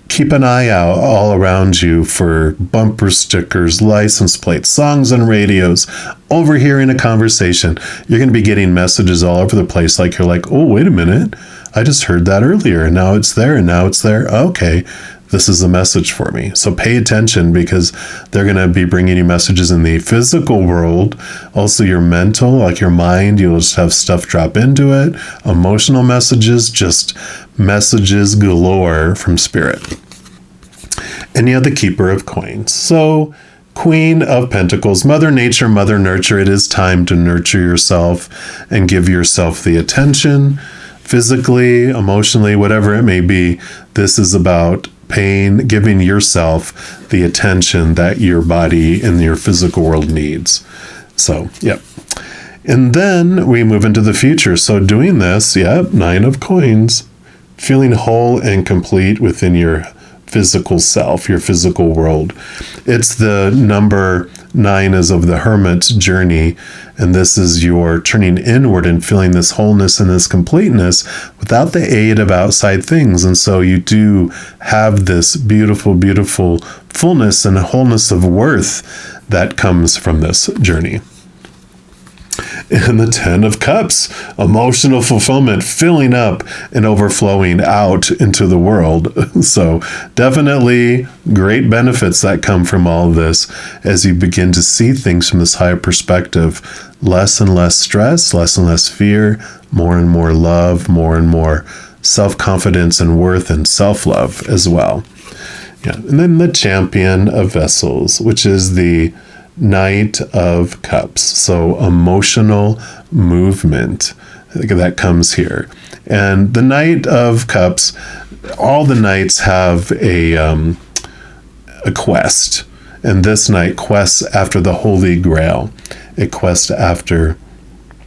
keep an eye out all around you for bumper stickers, license plates, songs on radios, overhearing a conversation. You're going to be getting messages all over the place. Like you're like, oh, wait a minute. I just heard that earlier. And now it's there. And now it's there. Okay. This is a message for me. So pay attention, because they're going to be bringing you messages in the physical world. Also your mental, like your mind, you'll just have stuff drop into it. Emotional messages, just messages galore from spirit. And you have the Keeper of Coins. So Queen of Pentacles, Mother Nature, Mother Nurture. It is time to nurture yourself and give yourself the attention, physically, emotionally, whatever it may be. This is about giving yourself the attention that your body and your physical world needs. So, yep. And then we move into the future. So doing this, Nine of Coins, feeling whole and complete within your physical self, your physical world. It's the number 9 is of the Hermit's journey. And this is your turning inward and feeling this wholeness and this completeness without the aid of outside things. And so you do have this beautiful, beautiful fullness and wholeness of worth that comes from this journey. And the 10 of Cups, emotional fulfillment, filling up and overflowing out into the world. So definitely great benefits that come from all of this as you begin to see things from this higher perspective. Less and less stress, less and less fear, more and more love, more and more self-confidence and worth and self-love as well. Yeah. And then the Champion of Vessels, which is the Knight of Cups. So emotional movement that comes here. And the Knight of Cups, all the knights have a quest. And this knight quests after the Holy Grail. It quests after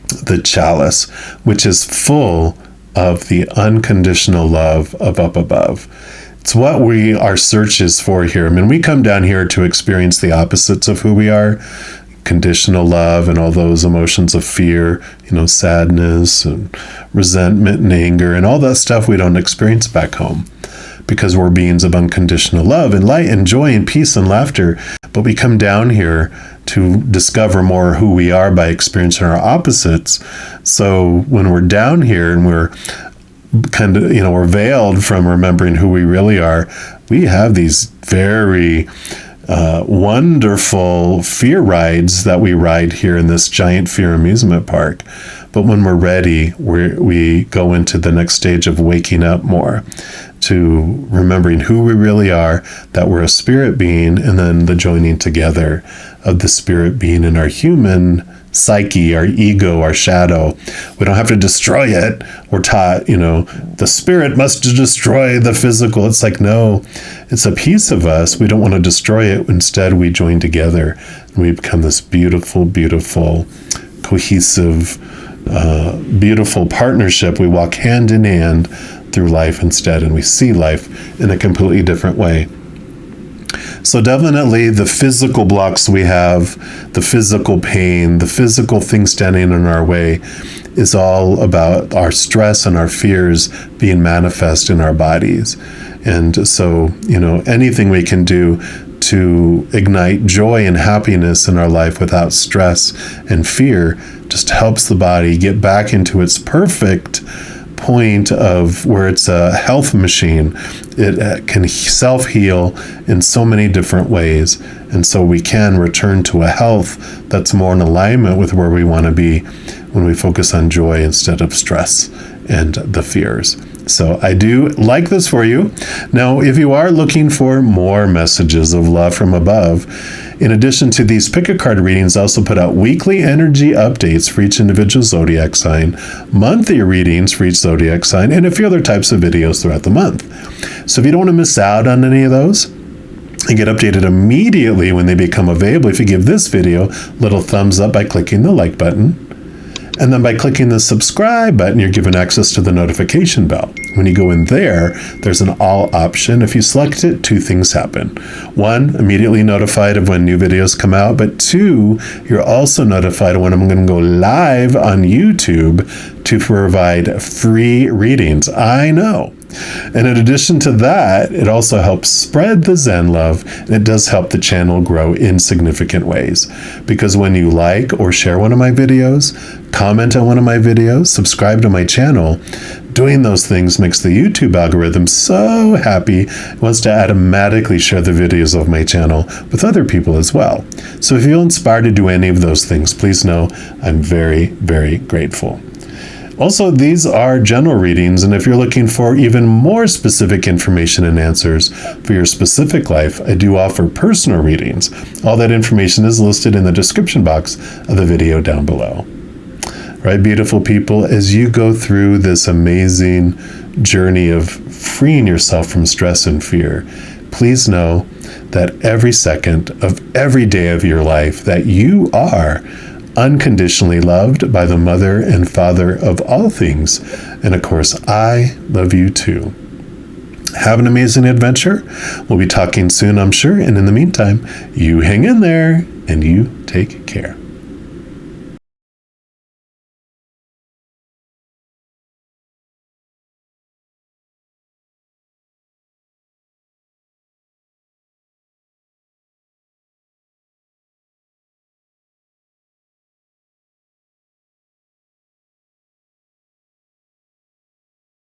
the chalice, which is full of the unconditional love of up above. It's what our search is for here. I mean, we come down here to experience the opposites of who we are, conditional love and all those emotions of fear, sadness and resentment and anger and all that stuff we don't experience back home, because we're beings of unconditional love and light and joy and peace and laughter. But we come down here to discover more who we are by experiencing our opposites. So when we're down here and we're kind of, we're veiled from remembering who we really are, we have these very wonderful fear rides that we ride here in this giant fear amusement park. But when we're ready, we go into the next stage of waking up more, to remembering who we really are, that we're a spirit being, and then the joining together of the spirit being in our human psyche, our ego, our shadow. We don't have to destroy it. We're taught, the spirit must destroy the physical. It's like, no, it's a piece of us. We don't want to destroy it. Instead, we join together and we become this beautiful, beautiful, cohesive, beautiful partnership. We walk hand in hand through life instead, and we see life in a completely different way. So definitely the physical blocks we have, the physical pain, the physical things standing in our way is all about our stress and our fears being manifest in our bodies. And so, anything we can do to ignite joy and happiness in our life without stress and fear just helps the body get back into its perfect point of where it's a health machine. It can self-heal in so many different ways. And so we can return to a health that's more in alignment with where we want to be when we focus on joy instead of stress and the fears. So I do like this for you. Now, if you are looking for more messages of love from above, in addition to these pick a card readings, I also put out weekly energy updates for each individual zodiac sign, monthly readings for each zodiac sign, and a few other types of videos throughout the month. So if you don't want to miss out on any of those and get updated immediately when they become available, if you give this video a little thumbs up by clicking the like button, and then by clicking the subscribe button, you're given access to the notification bell. When you go in there, there's an all option. If you select it, two things happen. One, immediately notified of when new videos come out. But two, you're also notified when I'm going to go live on YouTube to provide free readings. I know. And in addition to that, it also helps spread the Zen love, and it does help the channel grow in significant ways. Because when you like or share one of my videos, comment on one of my videos, subscribe to my channel, doing those things makes the YouTube algorithm so happy, it wants to automatically share the videos of my channel with other people as well. So if you feel inspired to do any of those things, please know I'm very, very grateful. Also, these are general readings, and if you're looking for even more specific information and answers for your specific life, I do offer personal readings. All that information is listed in the description box of the video down below. Right, beautiful people, as you go through this amazing journey of freeing yourself from stress and fear, please know that every second of every day of your life that you are unconditionally loved by the Mother and Father of all things. And of course, I love you too. Have an amazing adventure. We'll be talking soon, I'm sure. And in the meantime, you hang in there and you take care.